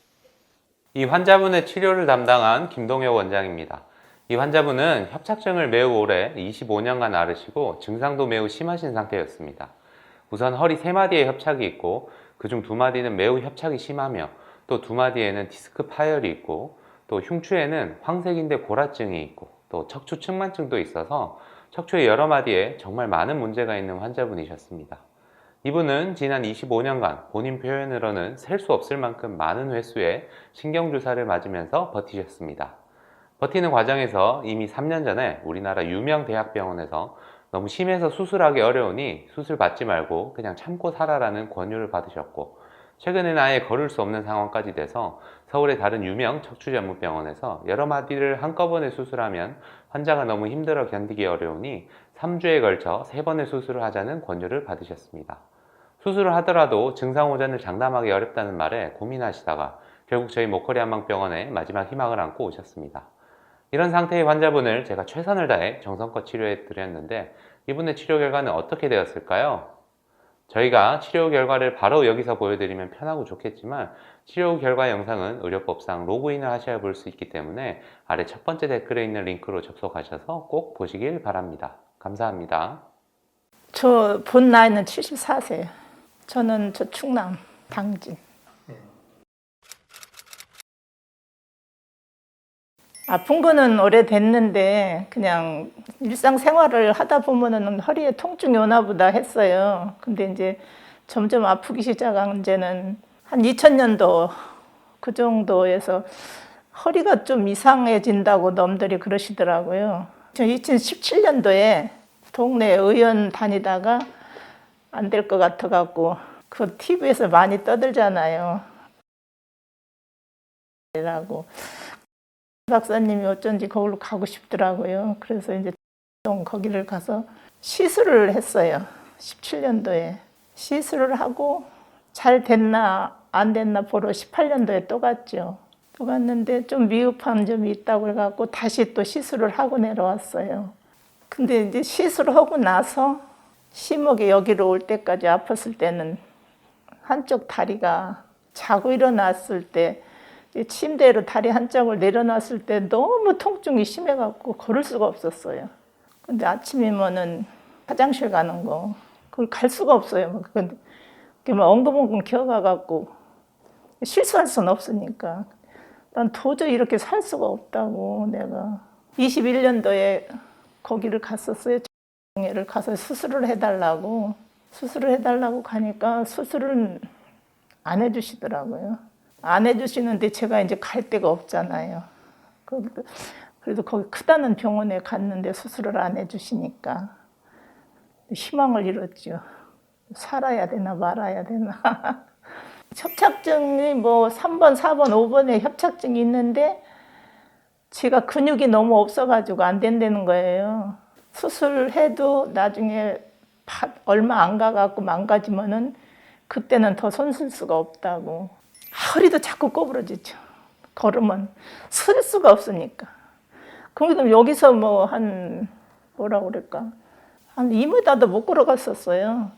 이 환자분의 치료를 담당한 김동혁 원장입니다. 이 환자분은 협착증을 매우 오래 25년간 앓으시고 증상도 매우 심하신 상태였습니다. 우선 허리 3마디에 협착이 있고 그중 2마디는 매우 협착이 심하며 또 2마디에는 디스크 파열이 있고 또 흉추에는 황색인대 골화증이 있고 또 척추 측만증도 있어서 척추의 여러 마디에 정말 많은 문제가 있는 환자분이셨습니다. 이분은 지난 25년간 본인 표현으로는 셀 수 없을 만큼 많은 횟수의 신경주사를 맞으면서 버티셨습니다. 버티는 과정에서 이미 3년 전에 우리나라 유명 대학병원에서 너무 심해서 수술하기 어려우니 수술 받지 말고 그냥 참고 살아라는 권유를 받으셨고 최근에는 아예 걸을 수 없는 상황까지 돼서 서울의 다른 유명 척추전문병원에서 여러 마디를 한꺼번에 수술하면 환자가 너무 힘들어 견디기 어려우니 3주에 걸쳐 3번의 수술을 하자는 권유를 받으셨습니다. 수술을 하더라도 증상 호전을 장담하기 어렵다는 말에 고민하시다가 결국 저희 목걸이 한방병원에 마지막 희망을 안고 오셨습니다. 이런 상태의 환자분을 제가 최선을 다해 정성껏 치료해 드렸는데 이분의 치료 결과는 어떻게 되었을까요? 저희가 치료 결과를 바로 여기서 보여드리면 편하고 좋겠지만 치료 결과 영상은 의료법상 로그인을 하셔야 볼 수 있기 때문에 아래 첫 번째 댓글에 있는 링크로 접속하셔서 꼭 보시길 바랍니다. 감사합니다. 저 본 나이는 74세예요. 저는 저 충남 당진. 아픈 거는 오래됐는데 그냥 일상생활을 하다 보면은 허리에 통증이 오나 보다 했어요. 근데 이제 점점 아프기 시작한 이제는 한 2000년도 그 정도에서 허리가 좀 이상해진다고 놈들이 그러시더라고요. 저 2017년도에 동네 의원 다니다가 안 될 것 같아갖고 그 TV에서 많이 떠들잖아요. 라고 박사님이 어쩐지 거기로 가고 싶더라고요. 그래서 이제 거기를 가서 시술을 했어요. 17년도에 시술을 하고 잘 됐나 안 됐나 보러 18년도에 또 갔죠. 또 갔는데 좀 미흡한 점이 있다고 해갖고 다시 또 시술을 하고 내려왔어요. 근데 이제 시술을 하고 나서 심하게 여기로 올 때까지 아팠을 때는 한쪽 다리가 자고 일어났을 때 침대로 다리 한쪽을 내려놨을 때 너무 통증이 심해갖고 걸을 수가 없었어요. 근데 아침이면은 화장실 가는 거 그걸 갈 수가 없어요. 그게 막 엉금엉금 기어가갖고 실수할 수는 없으니까 난 도저히 이렇게 살 수가 없다고 내가 21년도에 거기를 갔었어요. 를 가서 수술을 해달라고 가니까 수술은 안 해주시더라고요. 안 해주시는데 제가 이제 갈 데가 없잖아요. 그래도 거기 크다는 병원에 갔는데 수술을 안 해주시니까 희망을 잃었죠. 살아야 되나 말아야 되나. 협착증이 뭐 3번, 4번, 5번에 협착증이 있는데 제가 근육이 너무 없어가지고 안 된다는 거예요. 수술해도 나중에 얼마 안 가갖고 망가지면은 그때는 더 손쓸 수가 없다고. 허리도 자꾸 꼬부러지죠. 걸으면 설 수가 없으니까. 그럼 여기서 뭐 한 뭐라고 그럴까 한 2m도 못 걸어갔었어요.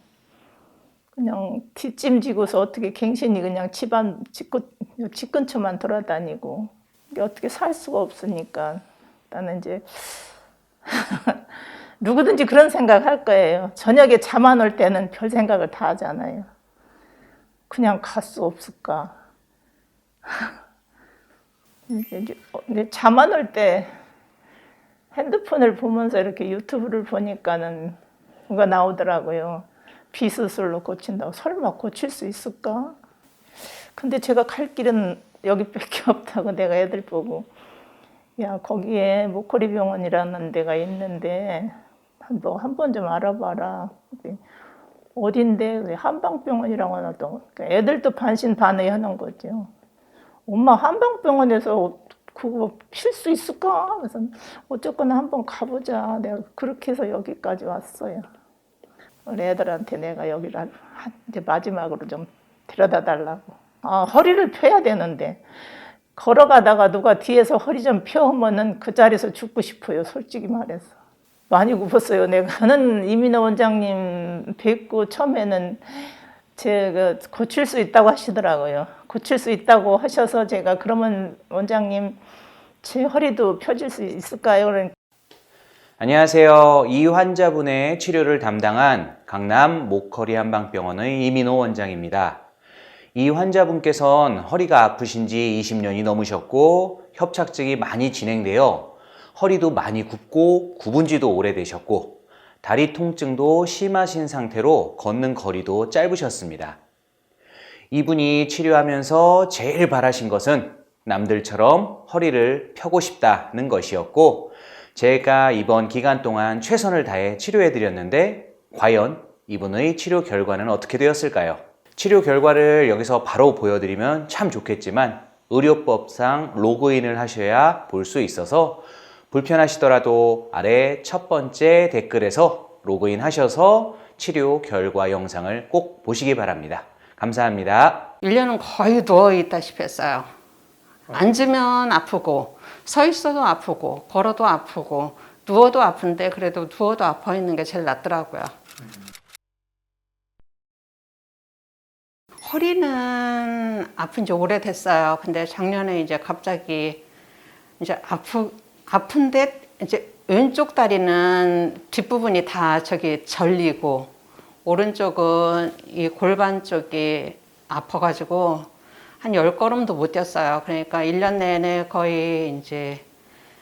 그냥 뒷짐지고서 어떻게 갱신이 그냥 집 근처만 돌아다니고 어떻게 살 수가 없으니까 나는 이제 누구든지 그런 생각 할 거예요. 저녁에 잠 안 올 때는 별 생각을 다 하잖아요. 그냥 갈 수 없을까. 잠 안 올 때 핸드폰을 보면서 이렇게 유튜브를 보니까는 누가 나오더라고요. 비수술로 고친다고. 설마 고칠 수 있을까? 근데 제가 갈 길은 여기밖에 없다고 내가 애들 보고 야 거기에 목걸이 병원이라는 데가 있는데 너 한 번 좀 알아봐라. 어딘데? 한방병원이라고 하더라고. 그러니까 애들도 반신반의하는 거죠. 엄마 한방병원에서 그거 필 수 있을까? 그래서 어쨌거나 한번 가보자. 내가 그렇게 해서 여기까지 왔어요. 우리 애들한테 내가 여기를 이제 마지막으로 좀 데려다 달라고. 아, 허리를 펴야 되는데 걸어가다가 누가 뒤에서 허리 좀 펴면은 그 자리에서 죽고 싶어요. 솔직히 말해서. 많이 굽었어요. 내가. 저는 이민호 원장님 뵙고 처음에는 제가 고칠 수 있다고 하시더라고요. 고칠 수 있다고 하셔서 제가 그러면 원장님 제 허리도 펴질 수 있을까요? 그러니까 안녕하세요. 이 환자분의 치료를 담당한 강남 목허리 한방병원의 이민호 원장입니다. 이 환자분께서는 허리가 아프신 지 20년이 넘으셨고 협착증이 많이 진행되어 허리도 많이 굽고 굽은 지도 오래되셨고 다리 통증도 심하신 상태로 걷는 거리도 짧으셨습니다. 이분이 치료하면서 제일 바라신 것은 남들처럼 허리를 펴고 싶다는 것이었고 제가 이번 기간 동안 최선을 다해 치료해 드렸는데 과연 이분의 치료 결과는 어떻게 되었을까요? 치료 결과를 여기서 바로 보여드리면 참 좋겠지만 의료법상 로그인을 하셔야 볼 수 있어서 불편하시더라도 아래 첫 번째 댓글에서 로그인 하셔서 치료 결과 영상을 꼭 보시기 바랍니다. 감사합니다. 1년은 거의 누워 있다시피 했어요. 앉으면 아프고 서 있어도 아프고 걸어도 아프고 누워도 아픈데 그래도 누워도 아파 있는 게 제일 낫더라고요. 허리는 아픈 지 오래됐어요. 근데 작년에 이제 갑자기 이제 아픈데 이제 왼쪽 다리는 뒷부분이 다 절리고 오른쪽은 이 골반 쪽이 아파가지고 한 10걸음도 못 뛰었어요. 그러니까 1년 내내 거의 이제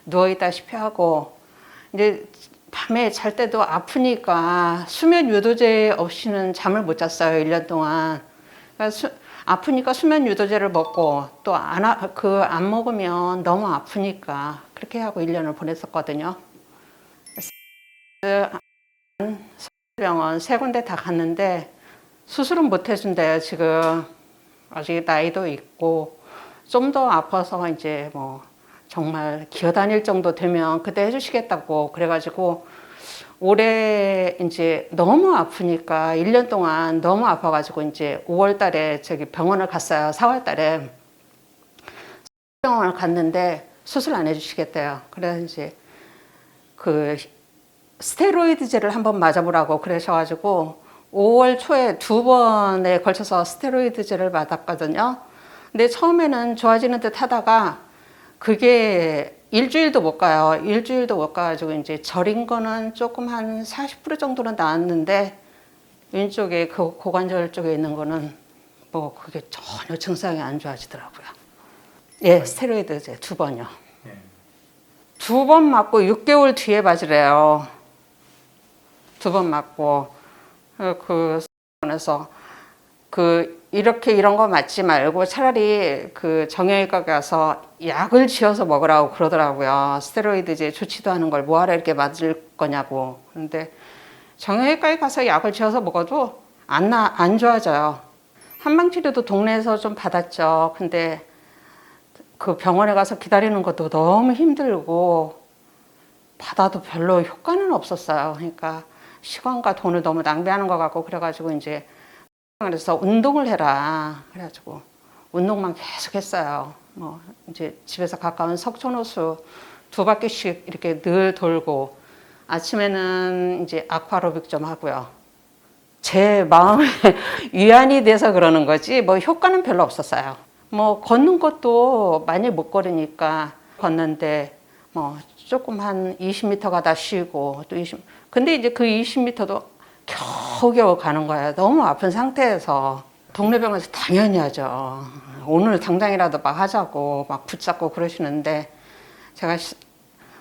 누워있다시피 하고 이제 밤에 잘 때도 아프니까 수면 유도제 없이는 잠을 못 잤어요. 1년 동안. 그러니까 아프니까 수면 유도제를 먹고 또 안 먹으면 너무 아프니까 그렇게 하고 1년을 보냈었거든요. 병원 3군데 다 갔는데 수술은 못 해준대요. 지금 아직 나이도 있고 좀 더 아파서 이제 뭐 정말 기어다닐 정도 되면 그때 해주시겠다고 그래가지고 올해 이제 너무 아프니까 1년 동안 너무 아파가지고 이제 5월 달에 저기 병원을 갔어요. 4월 달에 병원을 갔는데 수술 안 해주시겠대요. 그래서 이제 그 스테로이드제를 한번 맞아보라고 그러셔가지고 5월 초에 2번에 걸쳐서 스테로이드제를 맞았거든요. 근데 처음에는 좋아지는 듯 하다가 그게 일주일도 못 가요. 일주일도 못 가가지고 이제 저린 거는 조금 한 40% 정도는 나았는데 왼쪽에 그 고관절 쪽에 있는 거는 뭐 그게 전혀 증상이 안 좋아지더라고요. 예, 스테로이드제 2번이요. 2번 맞고 6개월 뒤에 맞으래요. 2번 맞고 그래서 이렇게 이런 거 맞지 말고 차라리 그 정형외과 가서 약을 지어서 먹으라고 그러더라고요. 스테로이드제 좋지도 않은 걸 뭐하러 이렇게 맞을 거냐고. 그런데 정형외과에 가서 약을 지어서 먹어도 안 좋아져요. 한방치료도 동네에서 좀 받았죠. 근데 그 병원에 가서 기다리는 것도 너무 힘들고 받아도 별로 효과는 없었어요. 그러니까 시간과 돈을 너무 낭비하는 것 같고 그래가지고 이제 그래서 운동을 해라. 그래가지고 운동만 계속 했어요. 뭐 이제 집에서 가까운 석촌호수 2바퀴씩 이렇게 늘 돌고 아침에는 이제 아쿠아로빅 좀 하고요. 제 마음에 위안이 돼서 그러는 거지 뭐 효과는 별로 없었어요. 뭐 걷는 것도 많이 못 걸으니까 걷는데 뭐 조금 한 20m 가다 쉬고 또 20. 근데 이제 그 20m도 겨우겨우 가는 거예요. 너무 아픈 상태에서. 동네 병원에서 당연히 하죠. 오늘 당장이라도 막 하자고 막 붙잡고 그러시는데 제가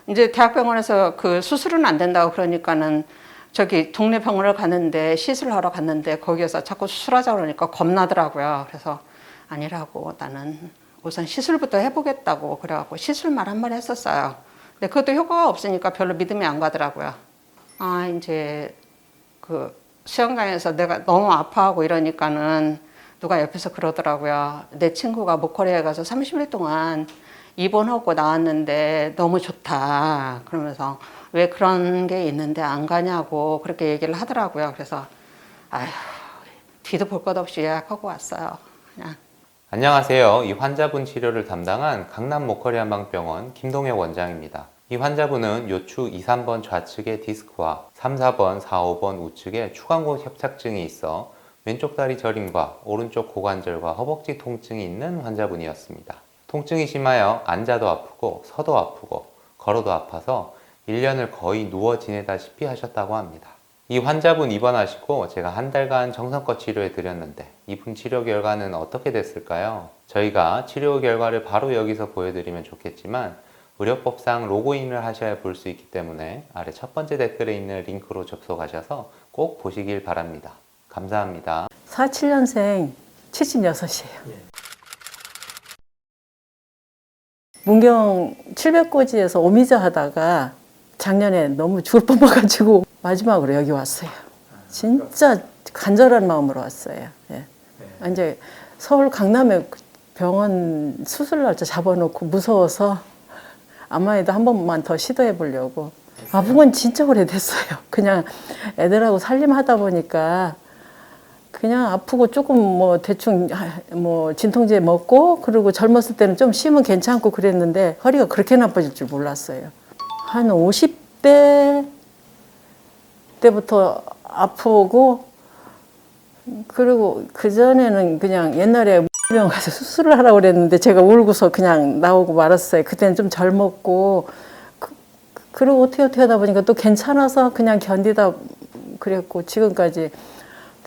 이제 대학병원에서 그 수술은 안 된다고 그러니까는 저기 동네 병원을 갔는데 시술하러 갔는데 거기에서 자꾸 수술하자고 그러니까 겁나더라고요. 그래서 아니라고 나는 우선 시술부터 해보겠다고 그래갖고 시술만 한 번 했었어요. 근데 그것도 효과가 없으니까 별로 믿음이 안 가더라고요. 이제 그 수영장에서 내가 너무 아파하고 이러니까는 누가 옆에서 그러더라고요. 내 친구가 목걸이에 가서 30일 동안 입원하고 나왔는데 너무 좋다. 그러면서 왜 그런 게 있는데 안 가냐고 그렇게 얘기를 하더라고요. 그래서 아휴, 뒤도 볼 것 없이 예약하고 왔어요. 그냥. 안녕하세요. 이 환자분 치료를 담당한 강남 목걸이 한방병원 김동혁 원장입니다. 이 환자분은 요추 2, 3번 좌측의 디스크와 3, 4번, 4, 5번 우측에 추간골 협착증이 있어 왼쪽 다리 저림과 오른쪽 고관절과 허벅지 통증이 있는 환자분이었습니다. 통증이 심하여 앉아도 아프고 서도 아프고 걸어도 아파서 1년을 거의 누워 지내다시피 하셨다고 합니다. 이 환자분 입원하시고 제가 한 달간 정성껏 치료해 드렸는데 이분 치료 결과는 어떻게 됐을까요? 저희가 치료 결과를 바로 여기서 보여드리면 좋겠지만 의료법상 로그인을 하셔야 볼 수 있기 때문에 아래 첫 번째 댓글에 있는 링크로 접속하셔서 꼭 보시길 바랍니다. 감사합니다. 47년생 76이에요. 문경 700고지에서 오미자 하다가 작년에 너무 죽을 뻔해가지고 마지막으로 여기 왔어요. 진짜 간절한 마음으로 왔어요. 예. 이제 서울 강남에 병원 수술 날짜 잡아놓고 무서워서 암마에도 한 번만 더 시도해 보려고. 아픈 건 진짜 오래됐어요. 그냥 애들하고 살림하다 보니까 그냥 아프고 조금 뭐 대충 뭐 진통제 먹고 그리고 젊었을 때는 좀 쉬면 괜찮고 그랬는데 허리가 그렇게 나빠질 줄 몰랐어요. 한 50대 때부터 아프고 그리고 그전에는 그냥 옛날에 병원 가서 수술을 하라고 그랬는데 제가 울고서 그냥 나오고 말았어요. 그때는 좀 젊었고 그리고 어떻게 하다 보니까 또 괜찮아서 그냥 견디다 그랬고 지금까지.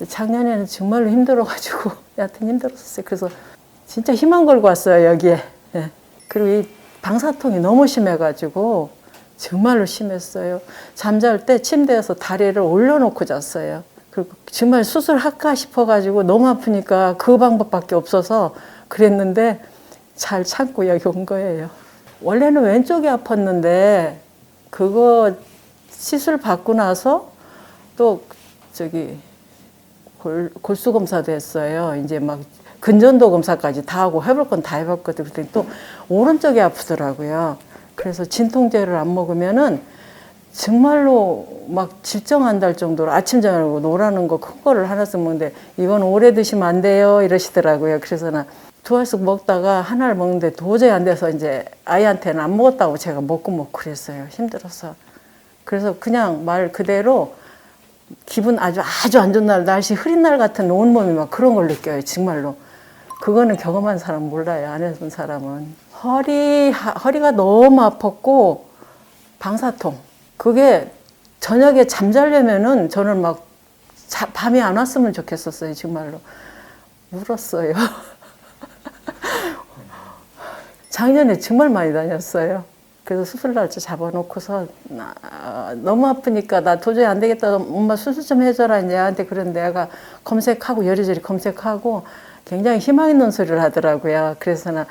작년에는 정말로 힘들어가지고 여하튼 힘들었어요. 그래서 진짜 희망 걸고 왔어요 여기에. 예. 그리고 이 방사통이 너무 심해가지고 정말로 심했어요. 잠잘 때 침대에서 다리를 올려놓고 잤어요. 정말 수술할까 싶어가지고 너무 아프니까 그 방법밖에 없어서 그랬는데 잘 참고 여기 온 거예요. 원래는 왼쪽이 아팠는데 그거 시술 받고 나서 또 저기 골수 검사도 했어요. 이제 막 근전도 검사까지 다 하고 해볼 건 다 해봤거든요. 그랬더니 또 오른쪽이 아프더라고요. 그래서 진통제를 안 먹으면은 정말로 막 질정한달 정도로 아침 저녁으로 노라는 거 큰 거를 하나씩 먹는데 이건 오래 드시면 안 돼요 이러시더라고요. 그래서 나 두 알씩 먹다가 하나를 먹는데 도저히 안 돼서 이제 아이한테는 안 먹었다고 제가 먹고 그랬어요. 힘들어서. 그래서 그냥 말 그대로 기분 아주 안 좋은 날, 날씨 흐린 날 같은 온몸이 막 그런 걸 느껴요. 정말로. 그거는 경험한 사람 몰라요. 안 해본 사람은. 허리가 너무 아팠고 방사통. 그게 저녁에 잠자려면은 저는 막 밤이 안 왔으면 좋겠었어요. 정말로. 울었어요. 작년에 정말 많이 다녔어요. 그래서 수술 날짜 잡아놓고서 너무 아프니까 나 도저히 안 되겠다. 엄마 수술 좀 해줘라. 이제 애한테 그런데 애가 검색하고 여리저리 검색하고 굉장히 희망 있는 소리를 하더라고요. 그래서 나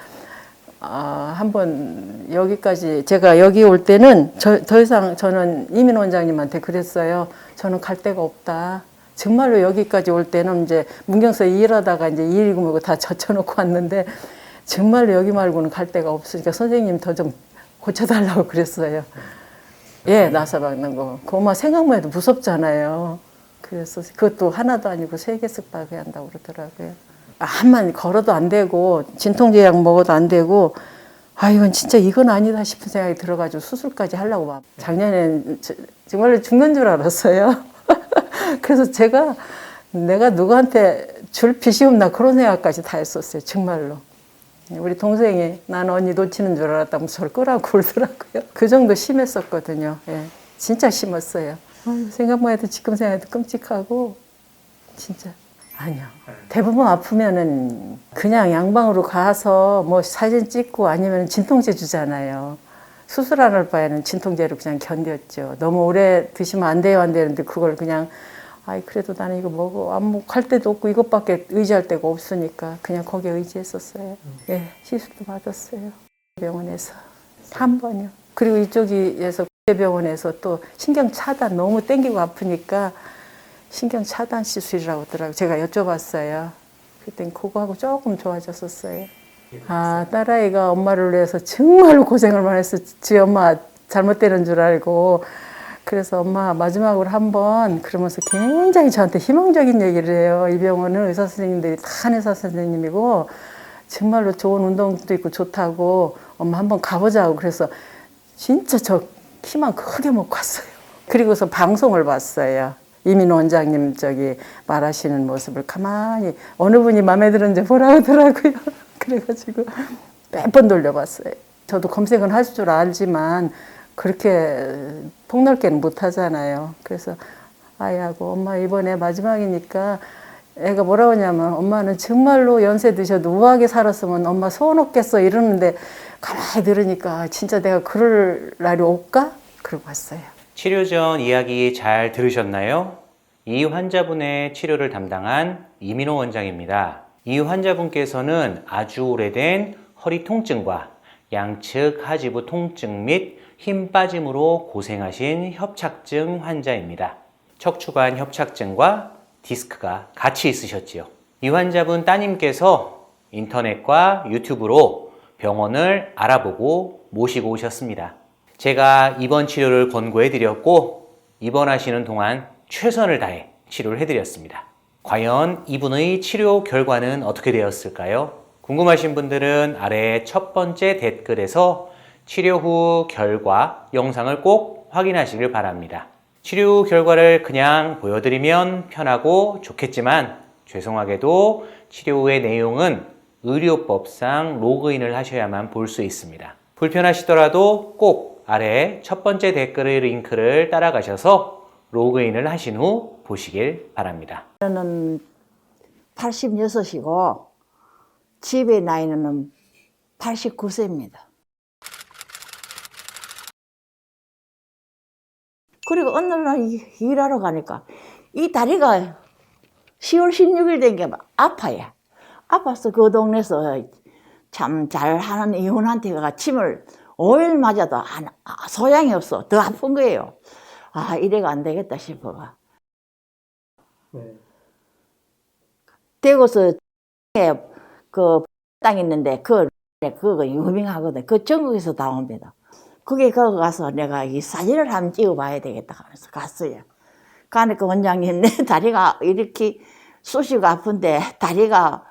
한번 여기까지 제가 여기 올 때는 더 이상 저는 이민 원장님한테 그랬어요. 저는 갈 데가 없다. 정말로 여기까지 올 때는 이제 문경서 일하다가 이제 일이고 뭐고 다 젖혀놓고 왔는데 정말로 여기 말고는 갈 데가 없으니까 선생님 더 좀 고쳐달라고 그랬어요. 예, 나사 박는 거. 그 엄마 생각만 해도 무섭잖아요. 그래서 그것도 하나도 아니고 3개씩 박아야 한다고 그러더라고요. 한만 걸어도 안 되고 진통제 약 먹어도 안 되고 이건 진짜 이건 아니다 싶은 생각이 들어가지고 수술까지 하려고 막 작년엔 정말로 죽는 줄 알았어요. 그래서 내가 누구한테 줄 빚이 없나 그런 생각까지 다 했었어요. 정말로. 우리 동생이 나는 언니 놓치는 줄 알았다고 저를 끄라고 그러더라고요. 그 정도 심했었거든요. 예, 진짜 심했어요. 생각만 해도 지금 생각해도 끔찍하고 진짜. 아니요. 대부분 아프면은 그냥 양방으로 가서 뭐 사진 찍고 아니면 진통제 주잖아요. 수술 안 할 바에는 진통제로 그냥 견뎠죠. 너무 오래 드시면 안 돼요, 안 되는데 그걸 그냥 그래도 나는 이거 먹어. 안 먹고 갈 데도 없고 이것밖에 의지할 데가 없으니까 그냥 거기에 의지했었어요. 예, 시술도 받았어요. 병원에서 한 번요. 그리고 이쪽에서 국제병원에서 또 신경 차단 너무 땡기고 아프니까 신경 차단 시술이라고 하더라고요. 제가 여쭤봤어요. 그랬더니 그거하고 조금 좋아졌었어요. 딸아이가 엄마를 위해서 정말로 고생을 많이 했어. 지 엄마 잘못되는 줄 알고. 그래서 엄마 마지막으로 한번 그러면서 굉장히 저한테 희망적인 얘기를 해요. 이 병원은 의사 선생님들이 다 의사 선생님이고 정말로 좋은 운동도 있고 좋다고 엄마 한번 가보자고. 그래서 진짜 저 희망 크게 먹고 왔어요. 그리고서 방송을 봤어요. 이민 원장님 말하시는 모습을 가만히 어느 분이 마음에 드는지 보라 하더라고요. 그래가지고 몇 번 돌려봤어요. 저도 검색은 하실 줄 알지만 그렇게 폭넓게는 못하잖아요. 그래서 아이하고 엄마 이번에 마지막이니까 애가 뭐라고 하냐면 엄마는 정말로 연세 드셔도 우아하게 살았으면 엄마 소원 없겠어 이러는데 가만히 들으니까 진짜 내가 그럴 날이 올까? 그러고 왔어요. 치료 전 이야기 잘 들으셨나요? 이 환자분의 치료를 담당한 이민호 원장입니다. 이 환자분께서는 아주 오래된 허리 통증과 양측 하지부 통증 및 힘 빠짐으로 고생하신 협착증 환자입니다. 척추관 협착증과 디스크가 같이 있으셨지요. 이 환자분 따님께서 인터넷과 유튜브로 병원을 알아보고 모시고 오셨습니다. 제가 입원 치료를 권고해 드렸고 입원하시는 동안 최선을 다해 치료를 해드렸습니다. 과연 이분의 치료 결과는 어떻게 되었을까요? 궁금하신 분들은 아래 첫 번째 댓글에서 치료 후 결과 영상을 꼭 확인하시길 바랍니다. 치료 후 결과를 그냥 보여드리면 편하고 좋겠지만 죄송하게도 치료 후의 내용은 의료법상 로그인을 하셔야만 볼 수 있습니다. 불편하시더라도 꼭 아래 첫 번째 댓글의 링크를 따라가셔서 로그인을 하신 후 보시길 바랍니다. 저는 86이고 집의 나이는 89세입니다. 그리고 어느 날 일하러 가니까 이 다리가 10월 16일 된 게 아파요. 아파서 그 동네에서 참 잘하는 이혼한테 가 침을 5일 맞아도 소양이 없어. 더 아픈 거예요. 아, 이래가 안 되겠다 싶어가. 대구서 그 땅 있는데 그거 유명하거든. 그 전국에서 다 옵니다. 거기 가서 내가 이 사진을 한번 찍어봐야 되겠다 하면서 갔어요. 가니까 원장님, 내 다리가 이렇게 쑤시고 아픈데 다리가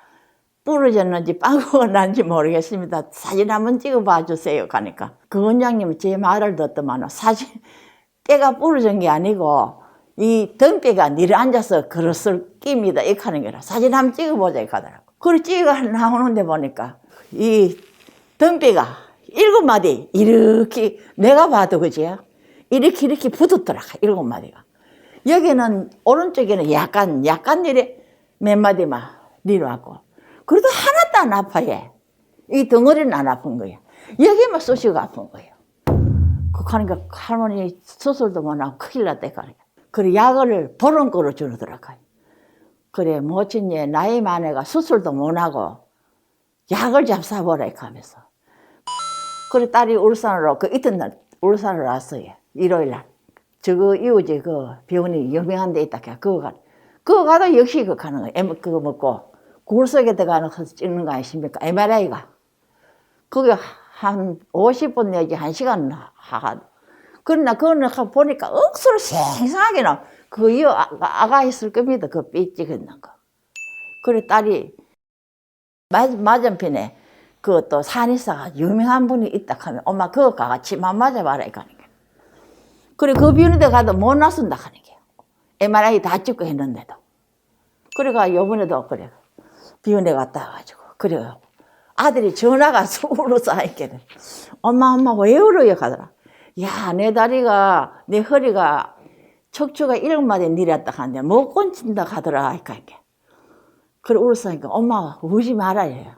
부러졌는지 빵꾸가 난지 모르겠습니다. 사진 한번 찍어봐 주세요. 가니까 그 원장님은 제 말을 듣더만 사진 때가 부러진 게 아니고 이 등뼈가 내려앉아서 그릇을 낍니다. 이렇게 하는 게라 사진 한번 찍어보자 이렇게 하더라고. 그걸 찍어 나오는데 보니까 이 등뼈가 7마디 이렇게 내가 봐도 그지? 이렇게 붙었더라. 7마디가. 여기는 오른쪽에는 약간 이래 몇 마디만 내려왔고 그래도 하나도 안 아파요. 이 덩어리는 안 아픈 거예요. 여기만 쑤시고 아픈 거예요. 그러니까 할머니 수술도 못 하고 큰일 났다. 그래 약을 보름거로 주더라고요. 그래 모친이 나이 많아가 수술도 못 하고 약을 잡사보라 하면서. 그래 딸이 울산으로 그 이튿날 울산으로 왔어요. 일요일날. 저거 이웃에 그 병원이 유명한 데 있다. 그거 가도 역시 그거 가는 거예요. 그거 먹고 굴 속에 들어가는 거 찍는 거 아니십니까? MRI가. 그게 한 50분 내지 1시간 하가. 그러나 그거는 보니까 억수로 생생하게 나. 그 이 아가 있을 겁니다. 그 삐 찍었는 거. 그래 딸이 맞은편에 그 또 산의사가 유명한 분이 있다 하면 엄마 그거 가가 침만 맞아봐라 이거 하는 게. 그래 그 병원에 가도 못 나선다 하는 게. MRI 다 찍고 했는데도. 그래가 요번에도 그래 병원에 갔다 와가지고 그래 아들이 전화가 울어서 하니까 엄마 왜 울어요 하더라. 야 내 다리가 내 허리가 척추가 7마디 내렸다 하는데 못 건진다 하더라 하니까. 그래 울어서 하니까 엄마가 울지 말아요.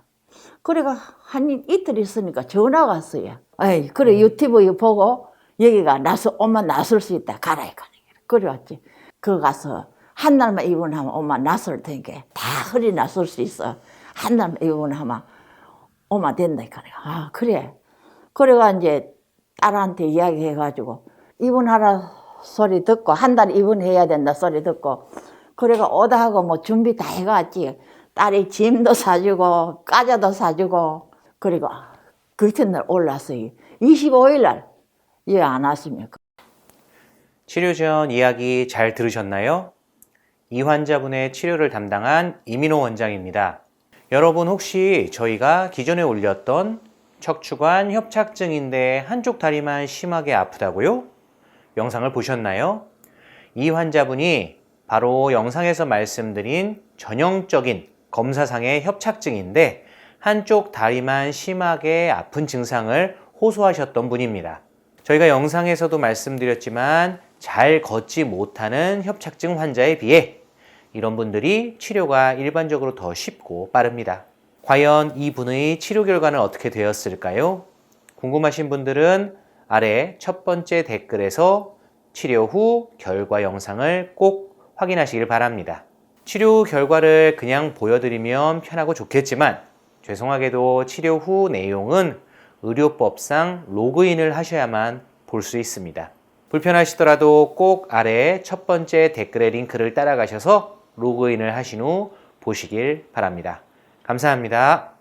그래가 한 이틀 있으니까 전화가 왔어요. 에이 그래 유튜브 보고 여기가 엄마 나설 수 있다 가라 하니까. 그래 왔지. 그거 가서 한 날만 입원하면 엄마 나설 테니까 다 허리 나설 수 있어. 한 날만 입원하면 엄마 된다 하니까. 아 그래. 그래가 이제 딸한테 이야기해가지고 입원하라 소리 듣고 한 달 입원해야 된다 소리 듣고 그래가 오다 하고 뭐 준비 다 해갔지. 딸이 짐도 사주고 과자도 사주고 그리고 그 이튿날 올랐어요. 25일 날 왜 안 왔습니까? 치료 전 이야기 잘 들으셨나요? 이 환자분의 치료를 담당한 이민호 원장입니다. 여러분 혹시 저희가 기존에 올렸던 척추관 협착증인데 한쪽 다리만 심하게 아프다고요? 영상을 보셨나요? 이 환자분이 바로 영상에서 말씀드린 전형적인 검사상의 협착증인데 한쪽 다리만 심하게 아픈 증상을 호소하셨던 분입니다. 저희가 영상에서도 말씀드렸지만 잘 걷지 못하는 협착증 환자에 비해 이런 분들이 치료가 일반적으로 더 쉽고 빠릅니다. 과연 이분의 치료 결과는 어떻게 되었을까요? 궁금하신 분들은 아래 첫 번째 댓글에서 치료 후 결과 영상을 꼭 확인하시길 바랍니다. 치료 결과를 그냥 보여드리면 편하고 좋겠지만 죄송하게도 치료 후 내용은 의료법상 로그인을 하셔야만 볼 수 있습니다. 불편하시더라도 꼭 아래 첫 번째 댓글의 링크를 따라가셔서 로그인을 하신 후 보시길 바랍니다. 감사합니다.